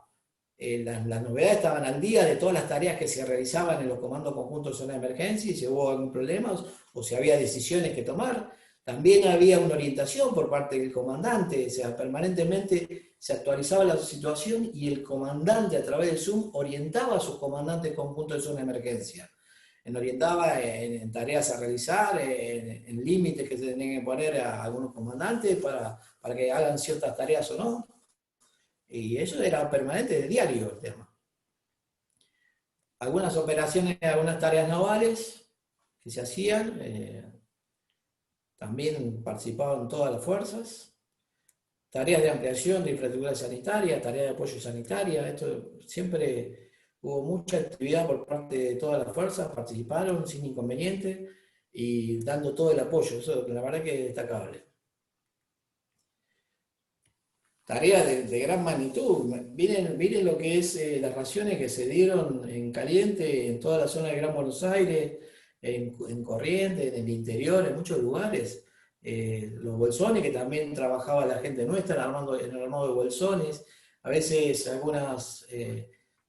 las novedades estaban al día de todas las tareas que se realizaban en los comandos conjuntos de zona de emergencia, y si hubo algún problema o si había decisiones que tomar. También había una orientación por parte del comandante, o sea, permanentemente se actualizaba la situación y el comandante a través del Zoom orientaba a sus comandantes conjuntos de zona de emergencia. orientaba en tareas a realizar, en límites que se tenían que poner a algunos comandantes para que hagan ciertas tareas o no. Y eso era permanente, diario el tema. Algunas operaciones, algunas tareas navales que se hacían, también participaban todas las fuerzas. Tareas de ampliación de infraestructura sanitaria, tareas de apoyo sanitaria, esto siempre hubo mucha actividad por parte de todas las fuerzas, participaron sin inconveniente y dando todo el apoyo, eso la verdad que es destacable. Tareas de gran magnitud, miren lo que es las raciones que se dieron en caliente en toda la zona de Gran Buenos Aires, en Corrientes, en el interior, en muchos lugares. Los bolsones, que también trabajaba la gente nuestra en el armado de bolsones, a veces algunas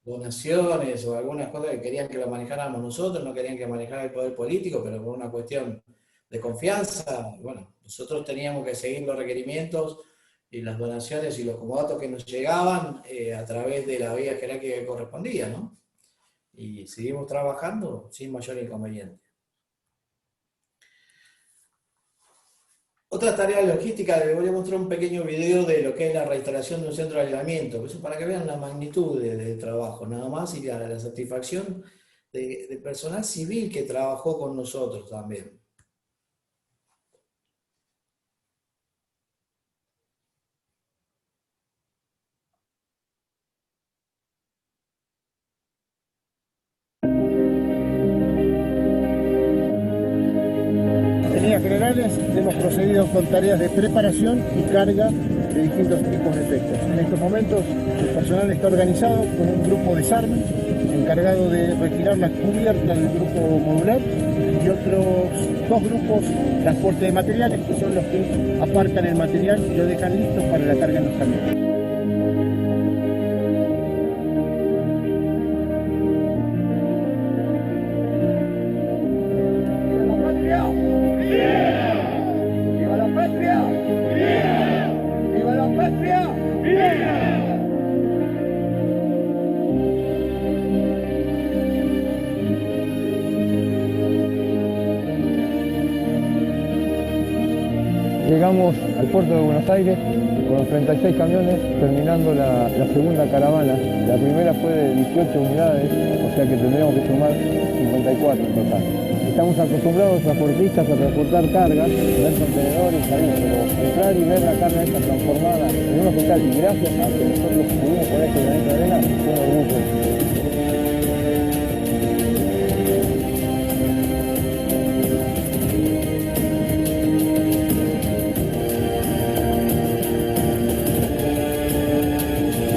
donaciones o algunas cosas que querían que lo manejáramos nosotros, no querían que manejara el poder político, pero por una cuestión de confianza, bueno, nosotros teníamos que seguir los requerimientos y las donaciones y los comodatos que nos llegaban a través de la vía jerárquica que correspondía, ¿no? Y seguimos trabajando sin mayor inconveniente. Otra tarea logística, les voy a mostrar un pequeño video de lo que es la reinstalación de un centro de aislamiento, eso para que vean la magnitud del trabajo, nada más, y la satisfacción del personal civil que trabajó con nosotros también. Generales, hemos procedido con tareas de preparación y carga de distintos tipos de efectos. En estos momentos el personal está organizado con un grupo de desarme encargado de retirar la cubierta del grupo modular y otros dos grupos de transporte de materiales, que son los que aparcan el material y lo dejan listo para la carga en los camiones. Llegamos al puerto de Buenos Aires con 36 camiones, terminando la segunda caravana. La primera fue de 18 unidades, o sea que tendríamos que sumar 54 en total. Estamos acostumbrados a transportistas a transportar carga, ver contenedores ahí, pero entrar y ver la carga esta transformada en un hospital, y gracias a que nosotros pudimos poner este granito de arena, fue un orgullo.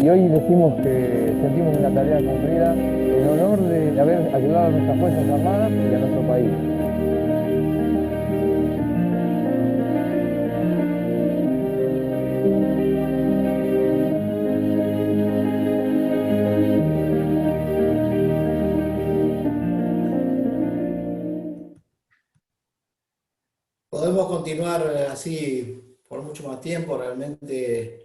Y hoy decimos que sentimos una tarea cumplida en honor de haber ayudado a nuestras Fuerzas Armadas y a nuestro país. Podemos continuar así por mucho más tiempo, realmente.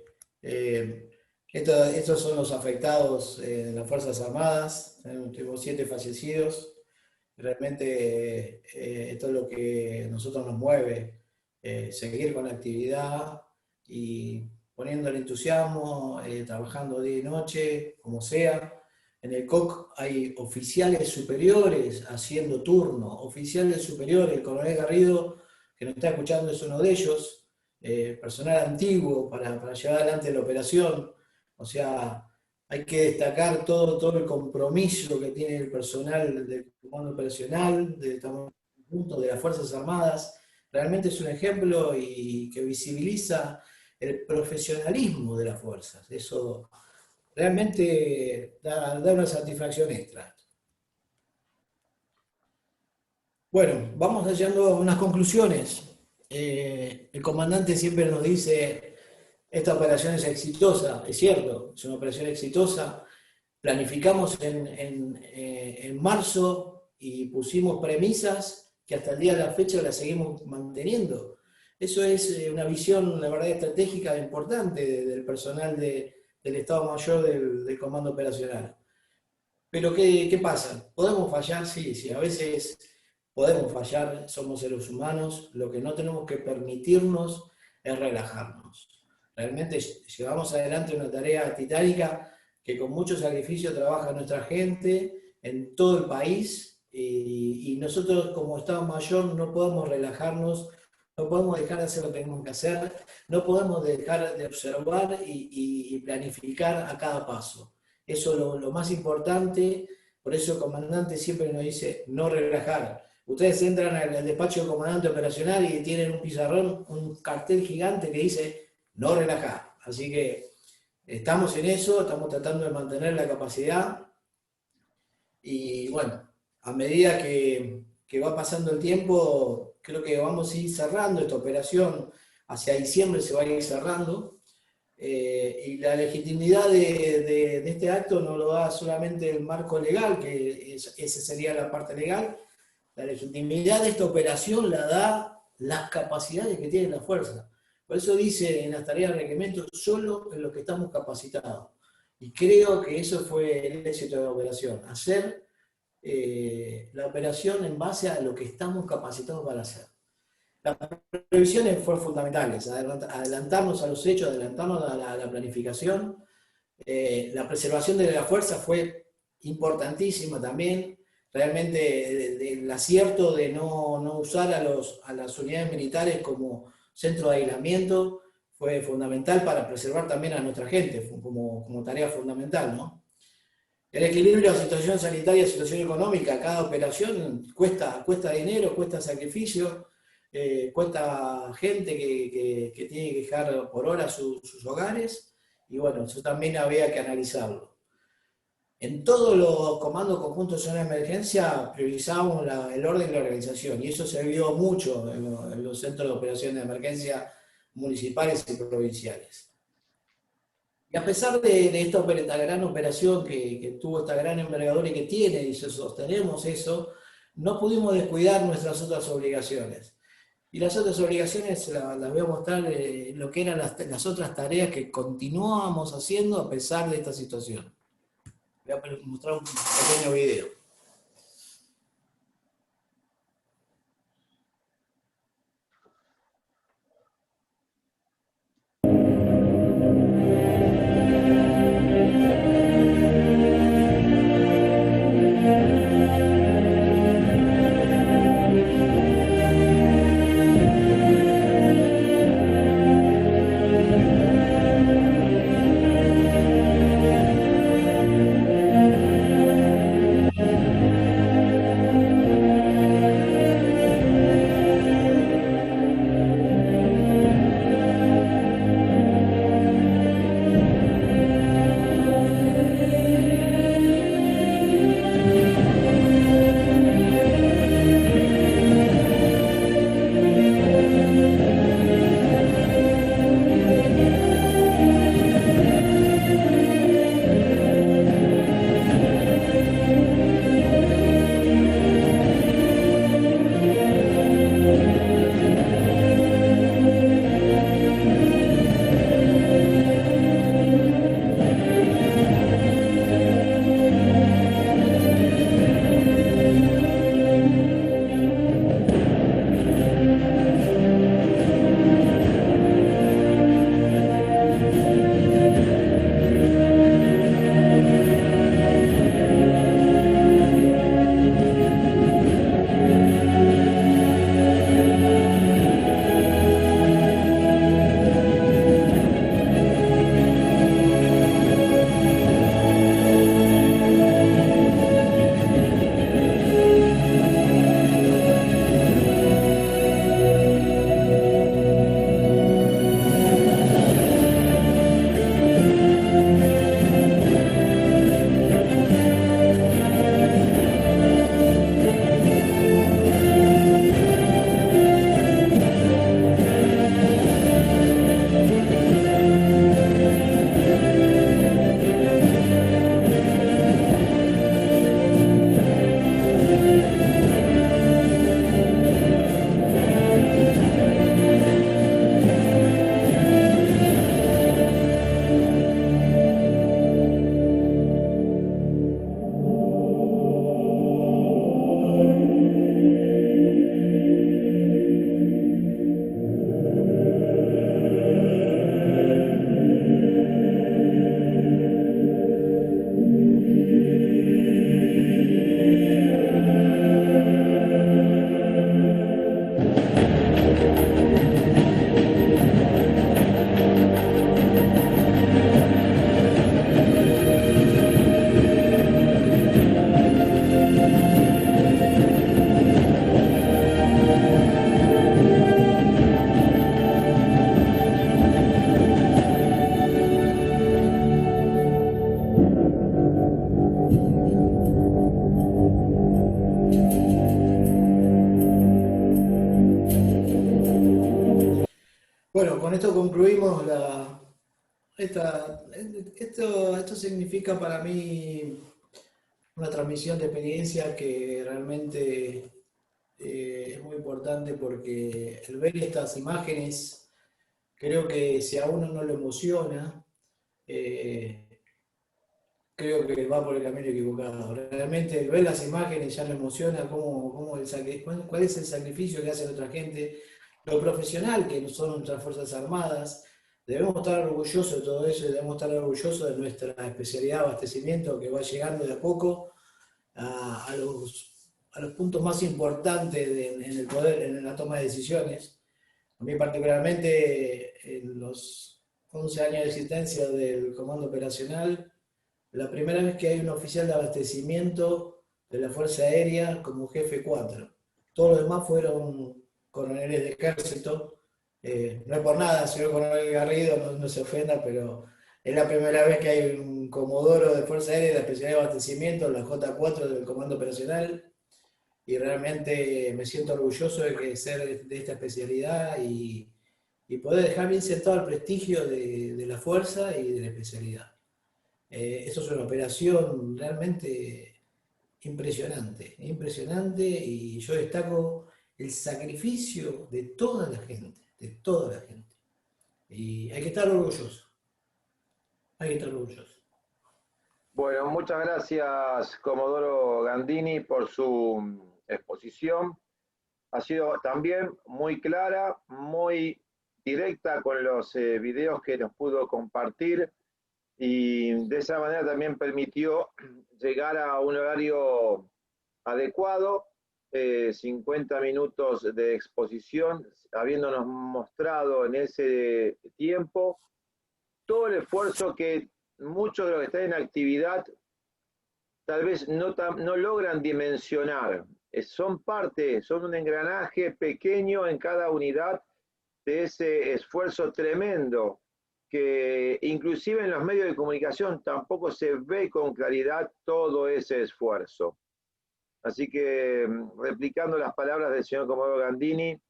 Estos son los afectados en las Fuerzas Armadas, tuvimos 7 fallecidos. Realmente esto es lo que a nosotros nos mueve, seguir con la actividad y poniendo el entusiasmo, trabajando día y noche, como sea. En el COC hay oficiales superiores haciendo turno, oficiales superiores, el coronel Garrido, que nos está escuchando, es uno de ellos, personal antiguo para llevar adelante la operación. O sea, hay que destacar todo el compromiso que tiene el personal del comando operacional, de las Fuerzas Armadas. Realmente es un ejemplo y que visibiliza el profesionalismo de las fuerzas. Eso realmente da una satisfacción extra. Bueno, vamos llegando a unas conclusiones. El comandante siempre nos dice: esta operación es exitosa, es cierto, es una operación exitosa. Planificamos en marzo y pusimos premisas que hasta el día de la fecha las seguimos manteniendo. Eso es una visión, la verdad, estratégica importante del personal del Estado Mayor del Comando Operacional. Pero ¿qué pasa? ¿Podemos fallar? Sí, sí, a veces podemos fallar, somos seres humanos, lo que no tenemos que permitirnos es relajarnos. Realmente llevamos adelante una tarea titánica que con mucho sacrificio trabaja nuestra gente en todo el país y nosotros como Estado Mayor no podemos relajarnos, no podemos dejar de hacer lo que tenemos que hacer, no podemos dejar de observar y planificar a cada paso. Eso es lo más importante, por eso el comandante siempre nos dice no relajar. Ustedes entran al despacho del comandante operacional y tienen un pizarrón, un cartel gigante que dice no relajar. Así que estamos en eso, estamos tratando de mantener la capacidad y bueno, a medida que va pasando el tiempo, creo que vamos a ir cerrando esta operación, hacia diciembre se va a ir cerrando. Y la legitimidad de este acto no lo da solamente el marco legal, que esa sería la parte legal, la legitimidad de esta operación la da las capacidades que tiene la fuerza. Por eso dice en las tareas de requerimiento, solo en lo que estamos capacitados. Y creo que eso fue el éxito de la operación, hacer la operación en base a lo que estamos capacitados para hacer. Las previsiones fueron fundamentales, adelantarnos a los hechos, adelantarnos a la planificación. La preservación de la fuerza fue importantísima también. Realmente el acierto de no usar a las unidades militares como centro de aislamiento fue fundamental para preservar también a nuestra gente, como tarea fundamental, ¿no? El equilibrio de la situación sanitaria y la situación económica, cada operación cuesta dinero, cuesta sacrificio. Cuesta gente que tiene que dejar por hora sus hogares, y bueno, eso también había que analizarlo. En todos los comandos conjuntos de zona de emergencia priorizábamos el orden y la organización, y eso se vio mucho en los centros de operación de emergencia municipales y provinciales. Y a pesar de esta gran operación que tuvo esta gran envergadura y que tiene, y sostenemos eso, no pudimos descuidar nuestras otras obligaciones. Y las otras obligaciones las voy a mostrar lo que eran las otras tareas que continuábamos haciendo a pesar de esta situación. Voy a mostrar un pequeño video. Bueno, con esto concluimos esto significa para mí una transmisión de experiencia que realmente es muy importante porque el ver estas imágenes, creo que si a uno no lo emociona, eh, creo que va por el camino equivocado. Realmente el ver las imágenes ya lo emociona, cuál es el sacrificio que hace otra gente, lo profesional que son nuestras Fuerzas Armadas. Debemos estar orgullosos de todo eso y debemos estar orgullosos de nuestra especialidad de abastecimiento que va llegando de a poco a los puntos más importantes en el poder, en la toma de decisiones. A mí particularmente, en los 11 años de existencia del Comando Operacional, la primera vez que hay un oficial de abastecimiento de la Fuerza Aérea como jefe 4. Todos los demás fueron coroneles de ejército. No es por nada, señor coronel Garrido, no se ofenda, pero es la primera vez que hay un comodoro de Fuerza Aérea de la especialidad de abastecimiento, la J4 del Comando Operacional, y realmente me siento orgulloso de ser de esta especialidad y poder dejar bien sentado el prestigio de la Fuerza y de la especialidad. Esto es una operación realmente impresionante, impresionante, y yo destaco el sacrificio de toda la gente, de toda la gente. Y hay que estar orgulloso, hay que estar orgulloso. Bueno, muchas gracias, Comodoro Gandini, por su exposición. Ha sido también muy clara, muy directa con los videos que nos pudo compartir, y de esa manera también permitió llegar a un horario adecuado, 50 minutos de exposición, habiéndonos mostrado en ese tiempo todo el esfuerzo que muchos de los que están en actividad tal vez no logran dimensionar. Son parte, son un engranaje pequeño en cada unidad de ese esfuerzo tremendo que inclusive en los medios de comunicación tampoco se ve con claridad todo ese esfuerzo. Así que, replicando las palabras del señor Comodoro Gandini,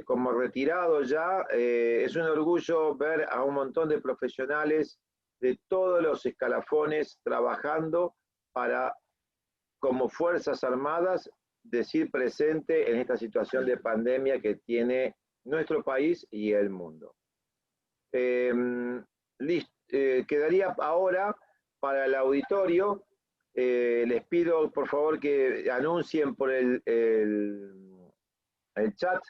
como retirado ya, es un orgullo ver a un montón de profesionales de todos los escalafones trabajando para, como Fuerzas Armadas, decir presente en esta situación de pandemia que tiene nuestro país y el mundo. Quedaría ahora para el auditorio. Les pido por favor que anuncien por el chat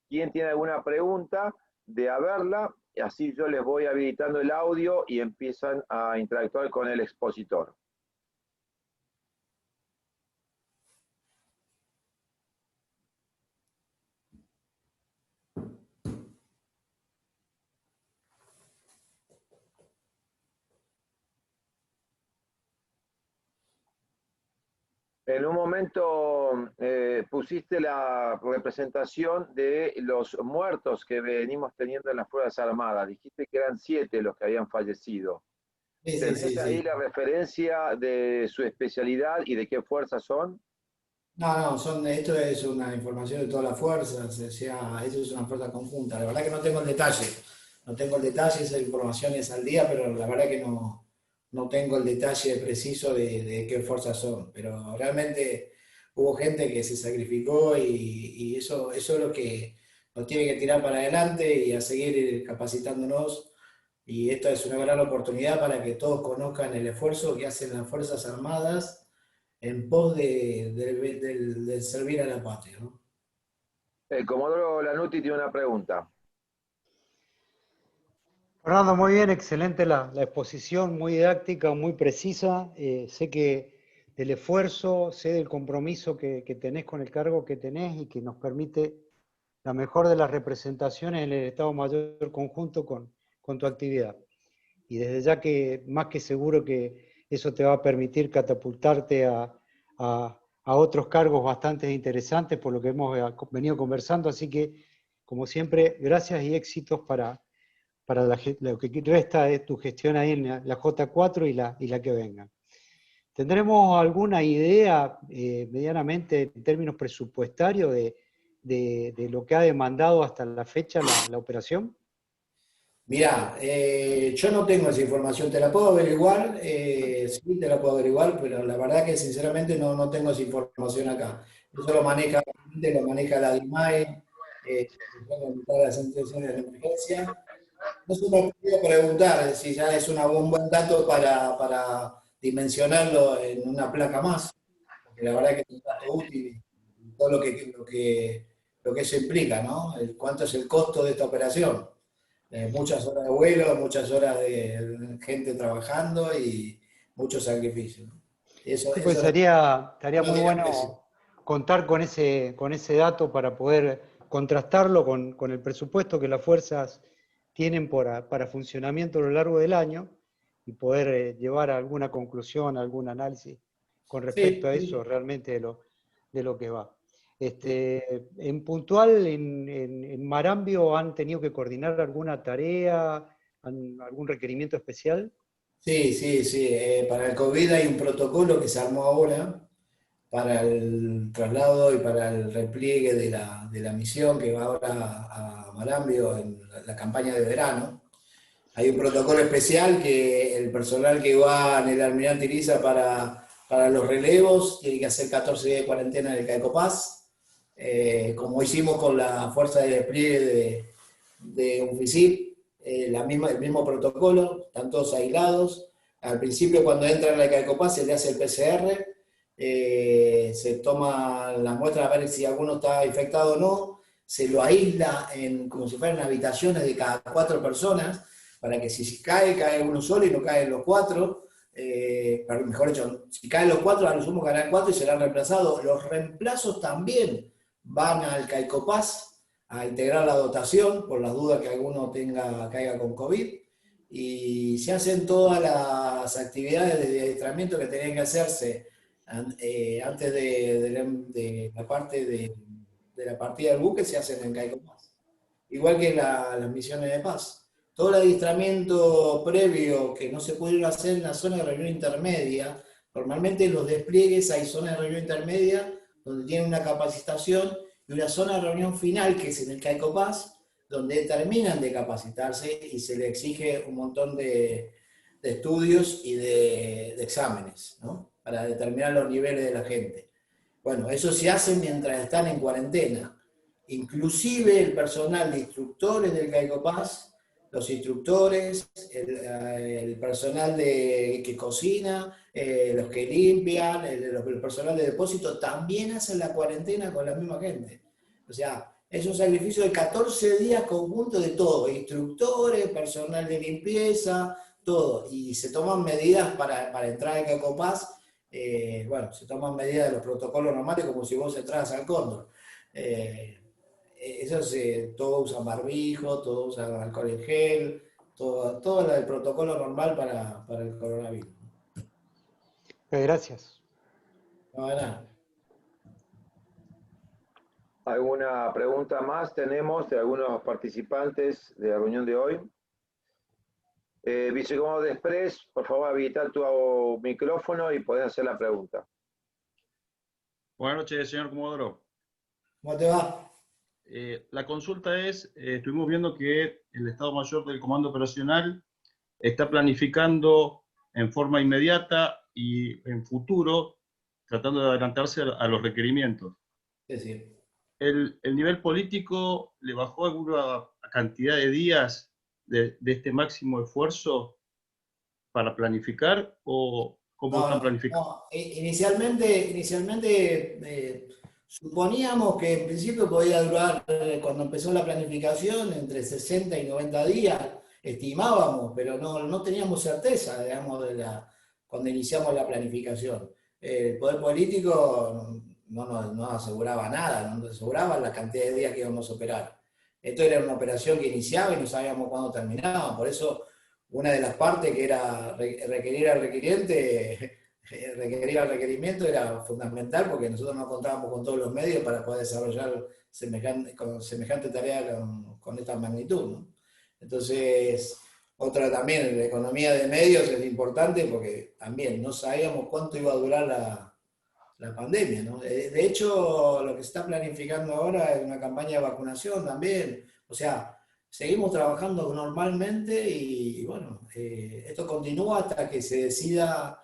quién tiene alguna pregunta de haberla, y así yo les voy habilitando el audio y empiezan a interactuar con el expositor. En un momento pusiste la representación de los muertos que venimos teniendo en las Fuerzas Armadas. Dijiste que eran 7 los que habían fallecido. Sí, ¿Tenés ahí la referencia de su especialidad y de qué fuerzas son? No, esto es una información de todas las fuerzas, o sea, esto es una fuerza conjunta. La verdad que no tengo el detalle, esa información es al día, pero la verdad que no tengo el detalle preciso de qué fuerzas son. Pero realmente hubo gente que se sacrificó y eso es lo que nos tiene que tirar para adelante y a seguir capacitándonos. Y esta es una gran oportunidad para que todos conozcan el esfuerzo que hacen las Fuerzas Armadas en pos de servir a la patria, ¿no? El Comodoro Lanuti tiene una pregunta. Fernando, muy bien, excelente la exposición, muy didáctica, muy precisa. Sé que del esfuerzo, sé del compromiso que tenés con el cargo que tenés y que nos permite la mejor de las representaciones en el Estado Mayor conjunto con tu actividad. Y desde ya que más que seguro que eso te va a permitir catapultarte a otros cargos bastante interesantes por lo que hemos venido conversando. Así que, como siempre, gracias y éxitos para lo que resta de tu gestión ahí en la J4 y la que venga. ¿Tendremos alguna idea medianamente en términos presupuestarios de de lo que ha demandado hasta la fecha la operación? Mirá, yo no tengo esa información, te la puedo averiguar, sí te la puedo averiguar, pero la verdad que sinceramente no tengo esa información acá. Eso lo maneja la DIMAE, las intenciones de emergencia. No se me ocurrió preguntar si ya es un buen dato para dimensionarlo en una placa más, porque la verdad que es un dato útil y todo lo que eso implica, ¿no? Cuánto es el costo de esta operación. Muchas horas de vuelo, muchas horas de gente trabajando y mucho sacrificio, ¿no? Eso, Sí, pues eso estaría no muy tiene precio. bueno contar con ese dato para poder contrastarlo con el presupuesto que las fuerzas tienen para funcionamiento a lo largo del año y poder llevar a alguna conclusión, algún análisis con respecto Sí, a eso sí. realmente de lo que va. En puntual, en Marambio, ¿han tenido que coordinar alguna tarea, algún requerimiento especial? Sí, sí, sí. Para el COVID hay un protocolo que se armó ahora para el traslado y para el repliegue de la misión que va ahora a Marambio en la campaña de verano. Hay un protocolo especial que el personal que va en el Almirante Iriza para los relevos tiene que hacer 14 días de cuarentena en el Caicopaz, como hicimos con la fuerza de despliegue de UNFICIP, el mismo protocolo, están todos aislados. Al principio, cuando entran a la Caicopaz, se le hace el PCR, se toma la muestra a ver si alguno está infectado o no, se lo aísla como si fueran habitaciones de cada 4 personas, para que si cae uno solo y no caen los 4. Mejor dicho, si caen los 4, a lo sumo caerán 4 y serán reemplazados. Los reemplazos también van al Caicopaz a integrar la dotación, por las dudas que alguno caiga con COVID, y se hacen todas las actividades de adiestramiento que tenían que hacerse antes de la parte de la partida del buque, se hacen en Caicopaz. Igual que las misiones de paz. Todo el adiestramiento previo que no se pudieron hacer en la zona de reunión intermedia, normalmente en los despliegues hay zonas de reunión intermedia donde tienen una capacitación y una zona de reunión final, que es en el Caicopaz, donde terminan de capacitarse y se les exige un montón de estudios y de exámenes, ¿no? Para determinar los niveles de la gente. Bueno, eso se hace mientras están en cuarentena. Inclusive el personal de instructores del Caicopaz, los instructores, el personal que cocina, los que limpian, el personal de depósito, también hacen la cuarentena con la misma gente. O sea, es un sacrificio de 14 días conjunto de todo, instructores, personal de limpieza, todo. Y se toman medidas para entrar al Caicopaz, bueno, se toman medidas de los protocolos normales como si vos entras al Cóndor. Todos usan barbijo, todos usan alcohol en gel, todo el protocolo normal para el coronavirus. Gracias. No, de nada. ¿Alguna pregunta más tenemos de algunos participantes de la reunión de hoy? Vicecomodoro de Express, por favor habilitar tu micrófono y podés hacer la pregunta. Buenas noches, señor Comodoro. ¿Cómo te va? La consulta es, estuvimos viendo que el Estado Mayor del Comando Operacional está planificando en forma inmediata y en futuro, tratando de adelantarse a los requerimientos. Es decir, ¿El nivel político le bajó alguna cantidad de días de este máximo esfuerzo para planificar o cómo están planificando? No. Inicialmente suponíamos que en principio podía durar, cuando empezó la planificación, entre 60 y 90 días, estimábamos, pero no teníamos certeza, digamos, cuando iniciamos la planificación. El poder político no aseguraba nada, no aseguraba la cantidad de días que íbamos a operar. Esto era una operación que iniciaba y no sabíamos cuándo terminaba, por eso una de las partes que era requerir al requerimiento era fundamental, porque nosotros no contábamos con todos los medios para poder desarrollar semejante tarea con esta magnitud, ¿no? Entonces, otra también, la economía de medios es importante porque también no sabíamos cuánto iba a durar la pandemia, ¿no? De hecho, lo que se está planificando ahora es una campaña de vacunación también. O sea, seguimos trabajando normalmente y bueno, esto continúa hasta que se decida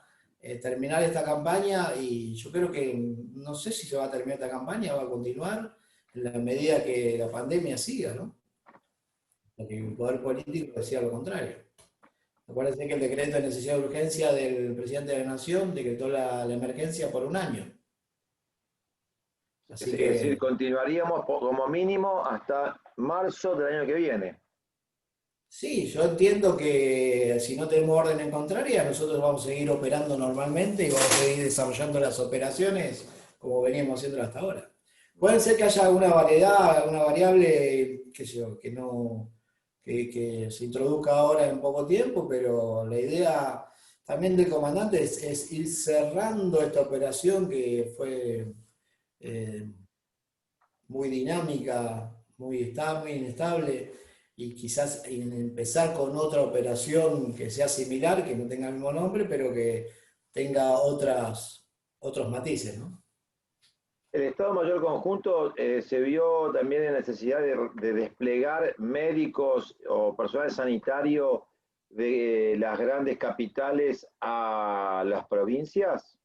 terminar esta campaña y yo creo que no sé si se va a terminar esta campaña, va a continuar en la medida que la pandemia siga, ¿no? Porque el poder político decía lo contrario. Acuérdense que el decreto de necesidad de urgencia del presidente de la Nación decretó la emergencia por 1 año. Así Es que, decir, continuaríamos como mínimo hasta marzo del año que viene. sí, yo entiendo que si no tenemos orden en contraria, nosotros vamos a seguir operando normalmente y vamos a seguir desarrollando las operaciones como veníamos haciendo hasta ahora. Puede ser que haya alguna variedad, alguna variable, qué sé yo, que se introduzca ahora en poco tiempo, pero la idea también del comandante es ir cerrando esta operación que fue muy dinámica, muy inestable, y quizás empezar con otra operación que sea similar, que no tenga el mismo nombre, pero que tenga otros matices, ¿no? El Estado Mayor Conjunto se vio también en necesidad de desplegar médicos o personal sanitario de las grandes capitales a las provincias.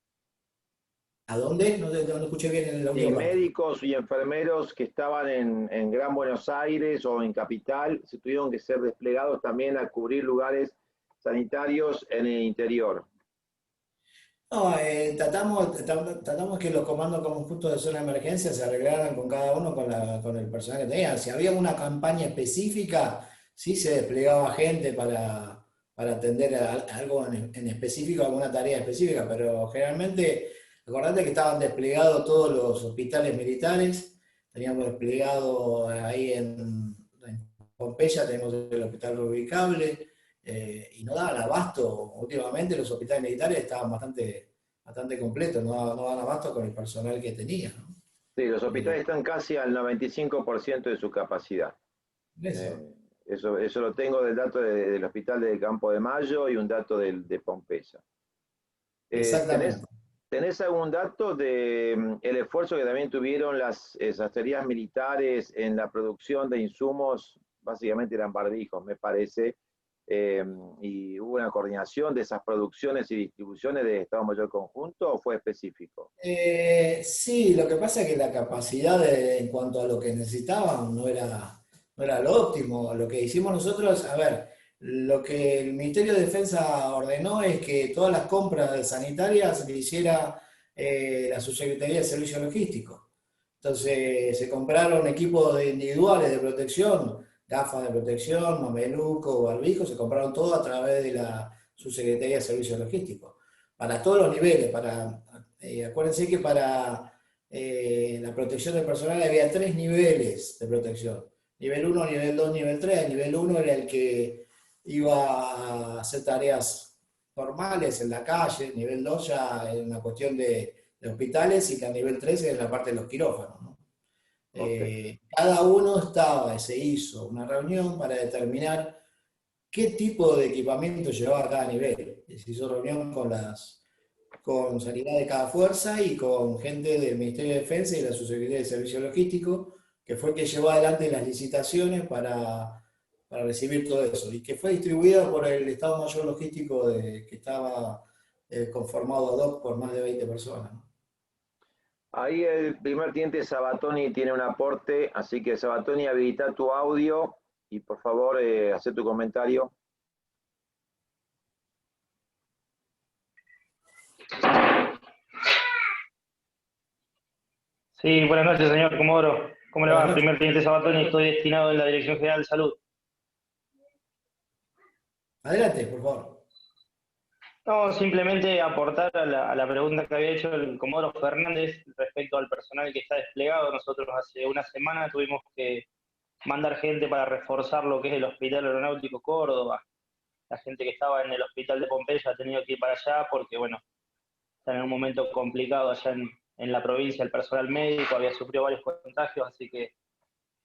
¿A dónde? No escuché bien en la Y última parte. médicos y enfermeros que estaban en Gran Buenos Aires o en Capital se tuvieron que ser desplegados también a cubrir lugares sanitarios en el interior. No, tratamos que los comandos conjuntos de zona de emergencia se arreglaran con cada uno con el personal que tenían. Si había una campaña específica, sí se desplegaba gente para atender algo en específico, alguna tarea específica, pero generalmente, acordate que estaban desplegados todos los hospitales militares, teníamos desplegado ahí en Pompeya, tenemos el hospital ubicable. Y no daban abasto. Últimamente los hospitales militares estaban bastante completos, no daban abasto con el personal que tenían, ¿no? Sí, los hospitales están casi al 95% de su capacidad. Eso lo tengo del dato del hospital de Campo de Mayo y un dato de Pompeya. Exactamente. ¿Tenés algún dato del esfuerzo que también tuvieron las sastrerías militares en la producción de insumos? Básicamente eran barbijos, me parece. ¿Y hubo una coordinación de esas producciones y distribuciones de Estado Mayor Conjunto o fue específico? Sí, lo que pasa es que la capacidad en cuanto a lo que necesitaban no era lo óptimo. Lo que hicimos nosotros, a ver, lo que el Ministerio de Defensa ordenó es que todas las compras sanitarias se hiciera la Subsecretaría de Servicios Logísticos. Entonces se compraron equipos individuales de protección, gafas de protección, mameluco, barbijo, se compraron todo a través de la Subsecretaría de Servicios Logísticos. Para todos los niveles, acuérdense que para la protección del personal había 3 niveles de protección. Nivel 1, nivel 2, nivel 3. El nivel 1 era el que iba a hacer tareas normales en la calle, nivel 2 ya era una cuestión de hospitales y el nivel 3 era la parte de los quirófanos, ¿no? Okay. Cada uno se hizo una reunión para determinar qué tipo de equipamiento llevaba a cada nivel. Se hizo reunión con sanidad de cada fuerza y con gente del Ministerio de Defensa y la Subsecretaría de Servicios Logísticos, que fue el que llevó adelante las licitaciones para recibir todo eso, y que fue distribuido por el Estado Mayor Logístico que estaba conformado ad hoc por más de 20 personas, ¿no? Ahí el primer teniente Sabatoni tiene un aporte, así que Sabatoni, habilita tu audio y por favor haz tu comentario. Sí, buenas noches, señor Comodoro. ¿Cómo le va? Primer teniente Sabatoni, estoy destinado en la Dirección General de Salud. Adelante, por favor. No, simplemente aportar a la pregunta que había hecho el Comodoro Fernández respecto al personal que está desplegado. Nosotros hace una semana tuvimos que mandar gente para reforzar lo que es el Hospital Aeronáutico Córdoba. La gente que estaba en el Hospital de Pompeya ha tenido que ir para allá porque, bueno, están en un momento complicado allá en la provincia. El personal médico había sufrido varios contagios, así que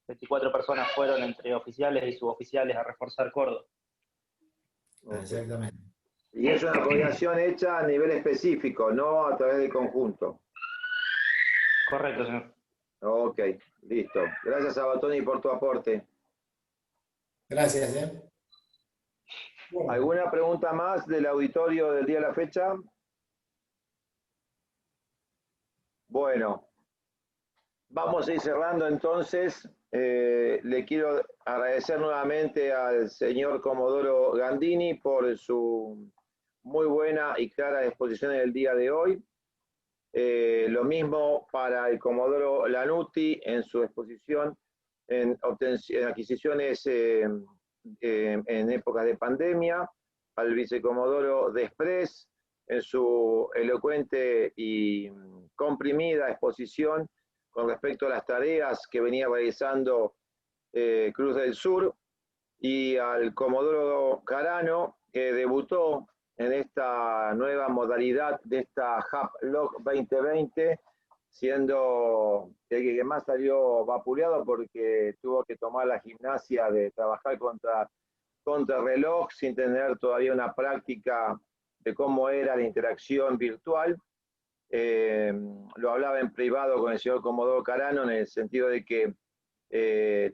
24 personas fueron entre oficiales y suboficiales a reforzar Córdoba. Exactamente. Y es una coordinación hecha a nivel específico, no a través del conjunto. Correcto, señor. Ok, listo. Gracias, Sabatoni, por tu aporte. Gracias. Bueno, ¿Alguna pregunta más del auditorio del día de la fecha? Bueno, vamos a ir cerrando entonces. Le quiero agradecer nuevamente al señor Comodoro Gandini por su muy buena y clara exposición en el día de hoy. Lo mismo para el Comodoro Lanuti en su exposición en adquisiciones en épocas de pandemia, al vicecomodoro Desprez en su elocuente y comprimida exposición con respecto a las tareas que venía realizando Cruz del Sur, y al comodoro Carano, que debutó en esta nueva modalidad de esta HAPLOC 2020, siendo el que más salió vapuleado porque tuvo que tomar la gimnasia de trabajar contra reloj sin tener todavía una práctica de cómo era la interacción virtual. Lo hablaba en privado con el señor Comodoro Carano en el sentido de que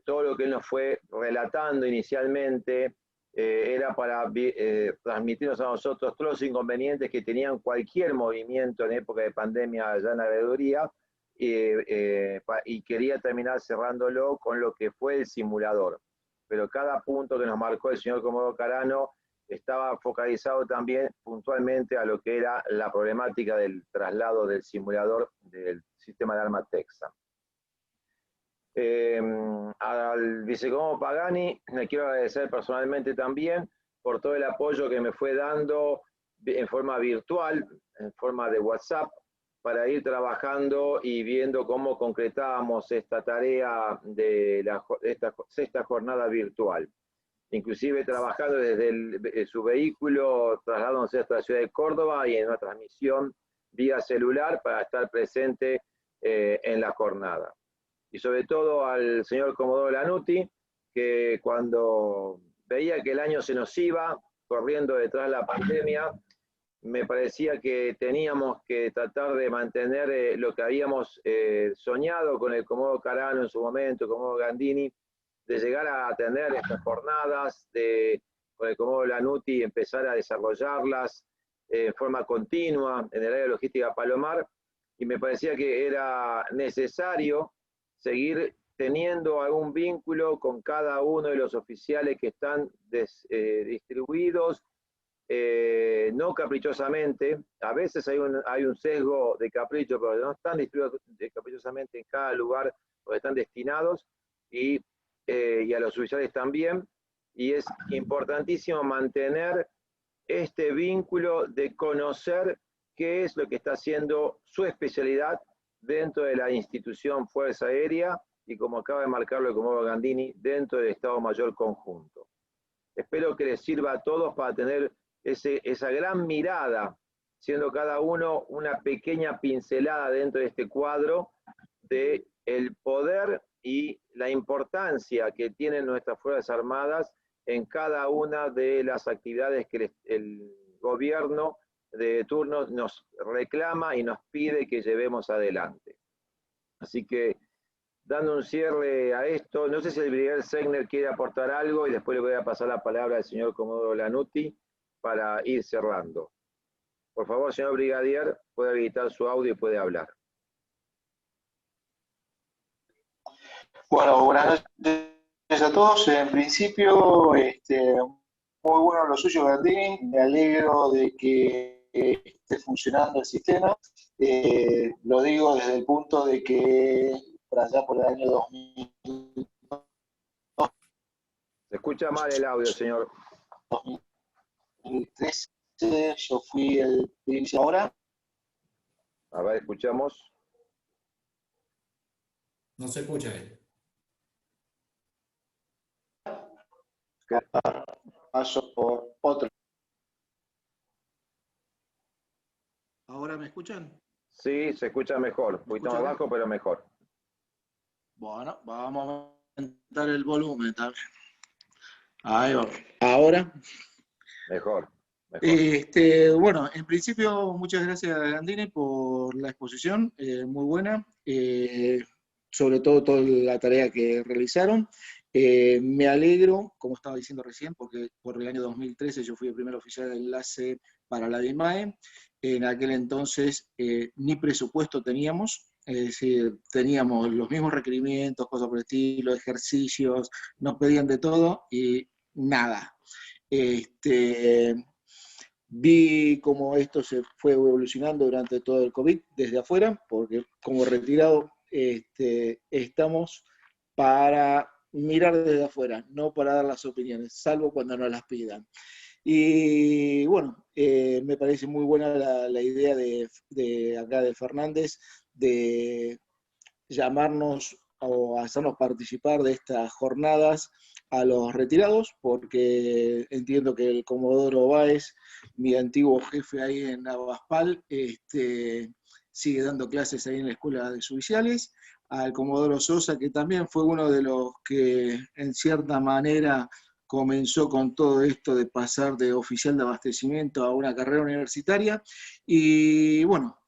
todo lo que él nos fue relatando inicialmente era para transmitirnos a nosotros todos los inconvenientes que tenían cualquier movimiento en época de pandemia allá en la veeduría, y quería terminar cerrándolo con lo que fue el simulador. Pero cada punto que nos marcó el señor Comodoro Carano estaba focalizado también puntualmente a lo que era la problemática del traslado del simulador del sistema de arma Texas. Al vicecomodoro Pagani le quiero agradecer personalmente también por todo el apoyo que me fue dando en forma virtual, en forma de WhatsApp, para ir trabajando y viendo cómo concretábamos esta tarea de esta sexta jornada virtual. Inclusive trabajando desde su vehículo, trasladándose hasta la ciudad de Córdoba y en una transmisión vía celular para estar presente en la jornada. Y sobre todo al señor Comodoro Lanuti, que cuando veía que el año se nos iba, corriendo detrás de la pandemia, me parecía que teníamos que tratar de mantener lo que habíamos soñado con el Comodoro Carano en su momento, el Comodoro Gandini, de llegar a tener estas jornadas, con el Comodoro Lanuti empezar a desarrollarlas en forma continua en el área de logística Palomar, y me parecía que era necesario seguir teniendo algún vínculo con cada uno de los oficiales que están distribuidos, no caprichosamente. A veces hay un sesgo de capricho, pero no están distribuidos caprichosamente en cada lugar donde están destinados, y a los oficiales también, y es importantísimo mantener este vínculo de conocer qué es lo que está haciendo su especialidad dentro de la institución Fuerza Aérea, y como acaba de marcarlo el Comodoro Gandini, dentro del Estado Mayor Conjunto. Espero que les sirva a todos para tener esa gran mirada, siendo cada uno una pequeña pincelada dentro de este cuadro de el poder y la importancia que tienen nuestras Fuerzas Armadas en cada una de las actividades que el gobierno de turno nos reclama y nos pide que llevemos adelante. Así que, dando un cierre a esto, no sé si el brigadier Segner quiere aportar algo, y después le voy a pasar la palabra al señor Comodoro Lanuti para ir cerrando. Por favor, señor brigadier, puede habilitar su audio y puede hablar. Bueno, buenas noches a todos. En principio, muy bueno lo suyo, Gandini. Me alegro de que esté funcionando el sistema. Lo digo desde el punto de que por allá por el año 2000. Se escucha mal el audio, señor. 2013, yo fui el inicio ahora. A ver, escuchamos. No se escucha bien. Paso por otro. ¿Ahora me escuchan? Sí, se escucha mejor. Un poquito más bajo, pero mejor. Bueno, vamos a aumentar el volumen también. Ahí va. ¿Ahora? Mejor. mejor. Bueno, en principio, muchas gracias, Gandini, por la exposición, muy buena, sobre todo toda la tarea que realizaron. Me alegro, como estaba diciendo recién, porque por el año 2013 yo fui el primer oficial de enlace para la DIMAE. En aquel entonces ni presupuesto teníamos, es decir, teníamos los mismos requerimientos, cosas por el estilo, ejercicios, nos pedían de todo y nada. Vi cómo esto se fue evolucionando durante todo el COVID desde afuera, porque como retirado estamos para mirar desde afuera, no para dar las opiniones, salvo cuando nos las pidan. Y bueno, me parece muy buena la idea de acá de Fernández de llamarnos o hacernos participar de estas jornadas a los retirados, porque entiendo que el Comodoro Báez, mi antiguo jefe ahí en Abaspal, sigue dando clases ahí en la Escuela de Suboficiales, al Comodoro Sosa, que también fue uno de los que en cierta manera comenzó con todo esto de pasar de oficial de abastecimiento a una carrera universitaria, y bueno,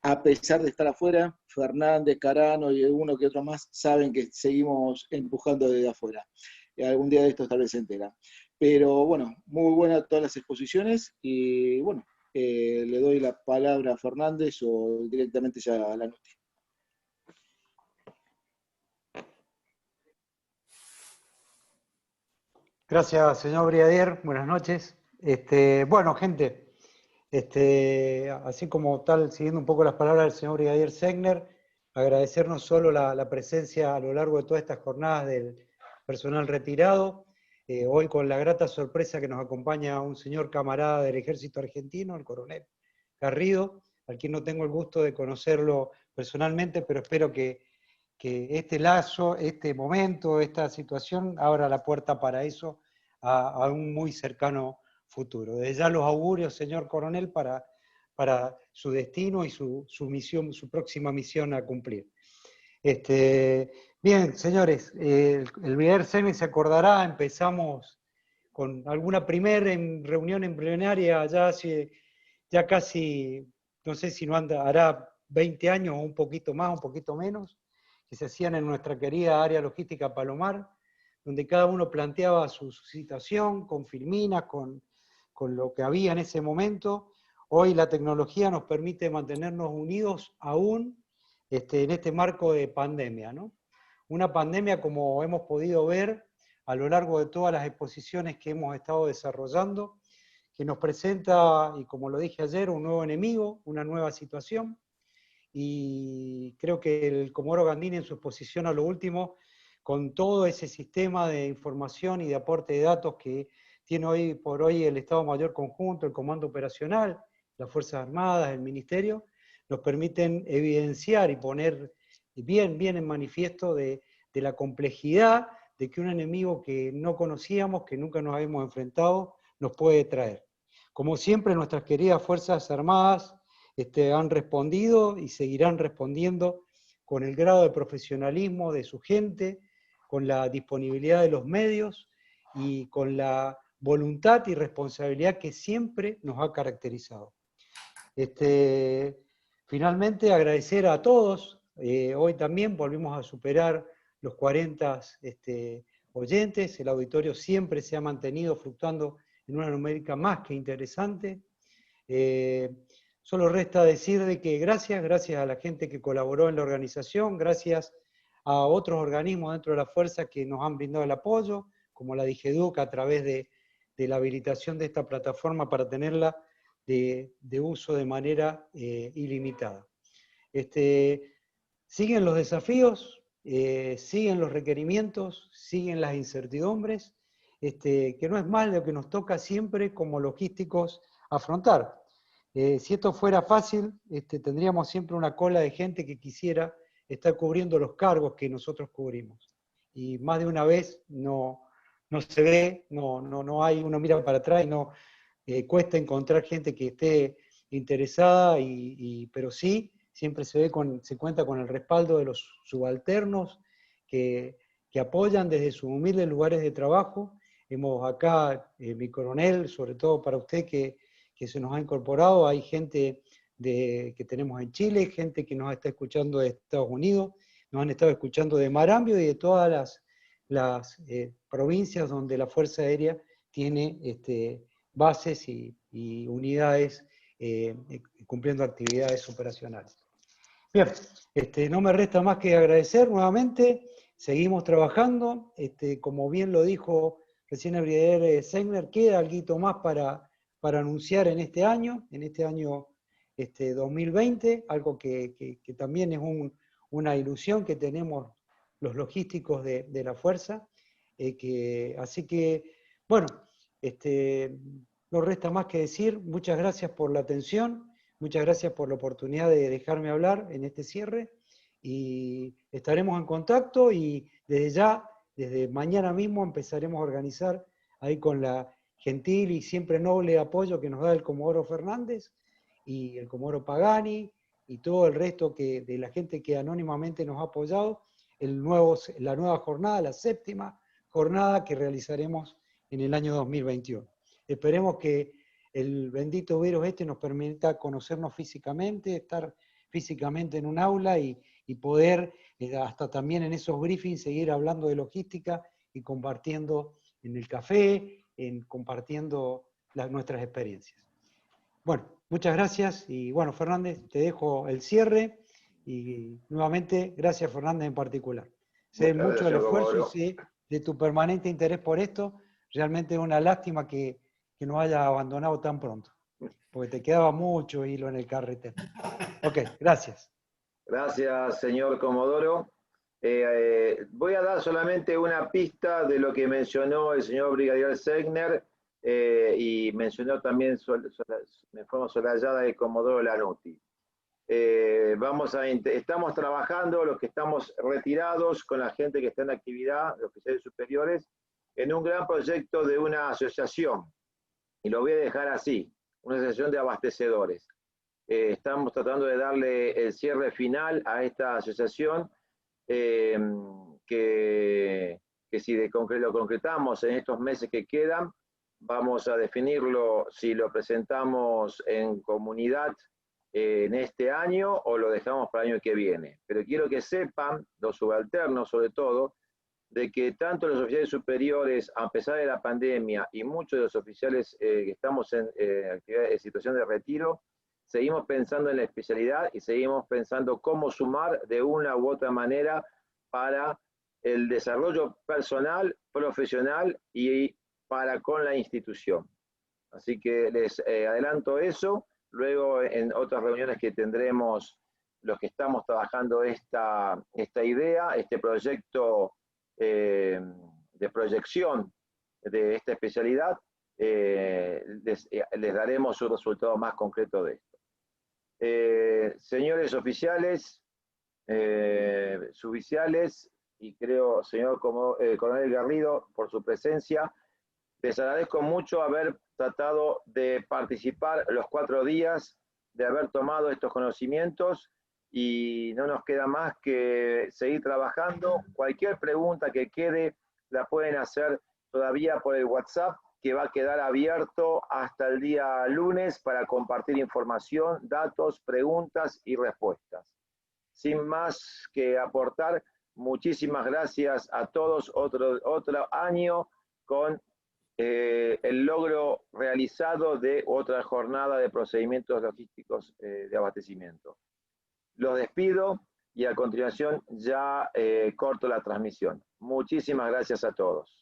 a pesar de estar afuera, Fernández, Carano y uno que otro más saben que seguimos empujando desde afuera. Algún día de estos tal vez se enteran. Pero bueno, muy buenas todas las exposiciones y bueno, le doy la palabra a Fernández o directamente ya a la noti. Gracias, señor Brigadier. Buenas noches. Bueno, gente, así como tal, siguiendo un poco las palabras del señor Brigadier Segner, agradecer no solo la presencia a lo largo de todas estas jornadas del personal retirado, hoy con la grata sorpresa que nos acompaña un señor camarada del Ejército Argentino, el coronel Garrido, al quien no tengo el gusto de conocerlo personalmente, pero espero que este lazo, este momento, esta situación abra la puerta para eso a un muy cercano futuro. Desde ya los augurios, señor coronel, para su destino y su misión, su próxima misión a cumplir. Bien, señores, el brigadier Segner se acordará, empezamos con alguna reunión embrionaria ya hace ya casi, no sé si no hará 20 años o un poquito más, un poquito menos, que se hacían en nuestra querida área logística Palomar, donde cada uno planteaba su situación con filminas, con lo que había en ese momento. Hoy la tecnología nos permite mantenernos unidos aún en este marco de pandemia, ¿no? Una pandemia, como hemos podido ver a lo largo de todas las exposiciones que hemos estado desarrollando, que nos presenta, y como lo dije ayer, un nuevo enemigo, una nueva situación, y creo que el Comodoro Gandini en su exposición a lo último, con todo ese sistema de información y de aporte de datos que tiene hoy por hoy el Estado Mayor Conjunto, el Comando Operacional, las Fuerzas Armadas, el Ministerio, nos permiten evidenciar y poner bien en manifiesto de la complejidad de que un enemigo que no conocíamos, que nunca nos habíamos enfrentado, nos puede traer. Como siempre, nuestras queridas Fuerzas Armadas han respondido y seguirán respondiendo con el grado de profesionalismo de su gente, con la disponibilidad de los medios y con la voluntad y responsabilidad que siempre nos ha caracterizado. Finalmente, agradecer a todos. Hoy también volvimos a superar los 40 oyentes. El auditorio siempre se ha mantenido fluctuando en una numérica más que interesante. Solo resta decir de que gracias a la gente que colaboró en la organización, gracias a otros organismos dentro de la Fuerza que nos han brindado el apoyo, como la DIGEDUC a través de la habilitación de esta plataforma para tenerla de uso de manera ilimitada. Siguen los desafíos, siguen los requerimientos, siguen las incertidumbres, que no es más lo que nos toca siempre como logísticos afrontar. Si esto fuera fácil, tendríamos siempre una cola de gente que quisiera estar cubriendo los cargos que nosotros cubrimos. Y más de una vez no se ve, no hay, uno mira para atrás y no cuesta encontrar gente que esté interesada, pero sí, siempre se cuenta con el respaldo de los subalternos que apoyan desde sus humildes lugares de trabajo Hemos acá, mi coronel, sobre todo para usted que se nos ha incorporado, hay gente que tenemos en Chile, gente que nos está escuchando de Estados Unidos, nos han estado escuchando de Marambio y de todas las provincias donde la Fuerza Aérea tiene bases y unidades cumpliendo actividades operacionales. Bien, no me resta más que agradecer nuevamente, seguimos trabajando, como bien lo dijo recién el brigadier Segner, queda algo más para anunciar en este año 2020, algo que también es una ilusión que tenemos los logísticos de la Fuerza, así que, bueno, no resta más que decir, muchas gracias por la atención, muchas gracias por la oportunidad de dejarme hablar en este cierre, y estaremos en contacto, y desde ya, desde mañana mismo, empezaremos a organizar ahí con la gentil y siempre noble apoyo que nos da el Comodoro Fernández, y el Comodoro Pagani, y todo el resto de la gente que anónimamente nos ha apoyado, la nueva jornada, la 7ª jornada que realizaremos en el año 2021. Esperemos que el bendito virus nos permita conocernos físicamente, estar físicamente en un aula y poder, hasta también en esos briefings, seguir hablando de logística y compartiendo en el café, compartiendo nuestras experiencias. Bueno, muchas gracias, y bueno, Fernández, te dejo el cierre, y nuevamente, gracias Fernández en particular. Sé mucho el esfuerzo y sé de tu permanente interés por esto, realmente es una lástima que nos hayas abandonado tan pronto, porque te quedaba mucho hilo en el carretero. Ok, gracias. Gracias, señor Comodoro. Voy a dar solamente una pista de lo que mencionó el señor brigadier Segner, y mencionó también de forma solayada el Comodoro Lanuti. Estamos trabajando, los que estamos retirados, con la gente que está en actividad, los oficiales superiores, en un gran proyecto de una asociación, y lo voy a dejar así, una asociación de abastecedores. Estamos tratando de darle el cierre final a esta asociación, que si lo concretamos en estos meses que quedan, vamos a definirlo si lo presentamos en comunidad en este año o lo dejamos para el año que viene. Pero quiero que sepan, los subalternos sobre todo, de que tanto los oficiales superiores, a pesar de la pandemia, y muchos de los oficiales que estamos en situación de retiro, seguimos pensando en la especialidad y seguimos pensando cómo sumar de una u otra manera para el desarrollo personal, profesional y para con la institución. Así que les adelanto eso. Luego en otras reuniones que tendremos, los que estamos trabajando esta idea, este proyecto de proyección de esta especialidad, les daremos un resultado más concreto de esto. Señores oficiales, suboficiales, y creo, señor coronel Garrido, por su presencia, les agradezco mucho haber tratado de participar los 4 días, de haber tomado estos conocimientos, y no nos queda más que seguir trabajando. Cualquier pregunta que quede la pueden hacer todavía por el WhatsApp, que va a quedar abierto hasta el día lunes para compartir información, datos, preguntas y respuestas. Sin más que aportar, muchísimas gracias a todos. Otro año con el logro realizado de otra jornada de procedimientos logísticos de abastecimiento. Los despido y a continuación ya corto la transmisión. Muchísimas gracias a todos.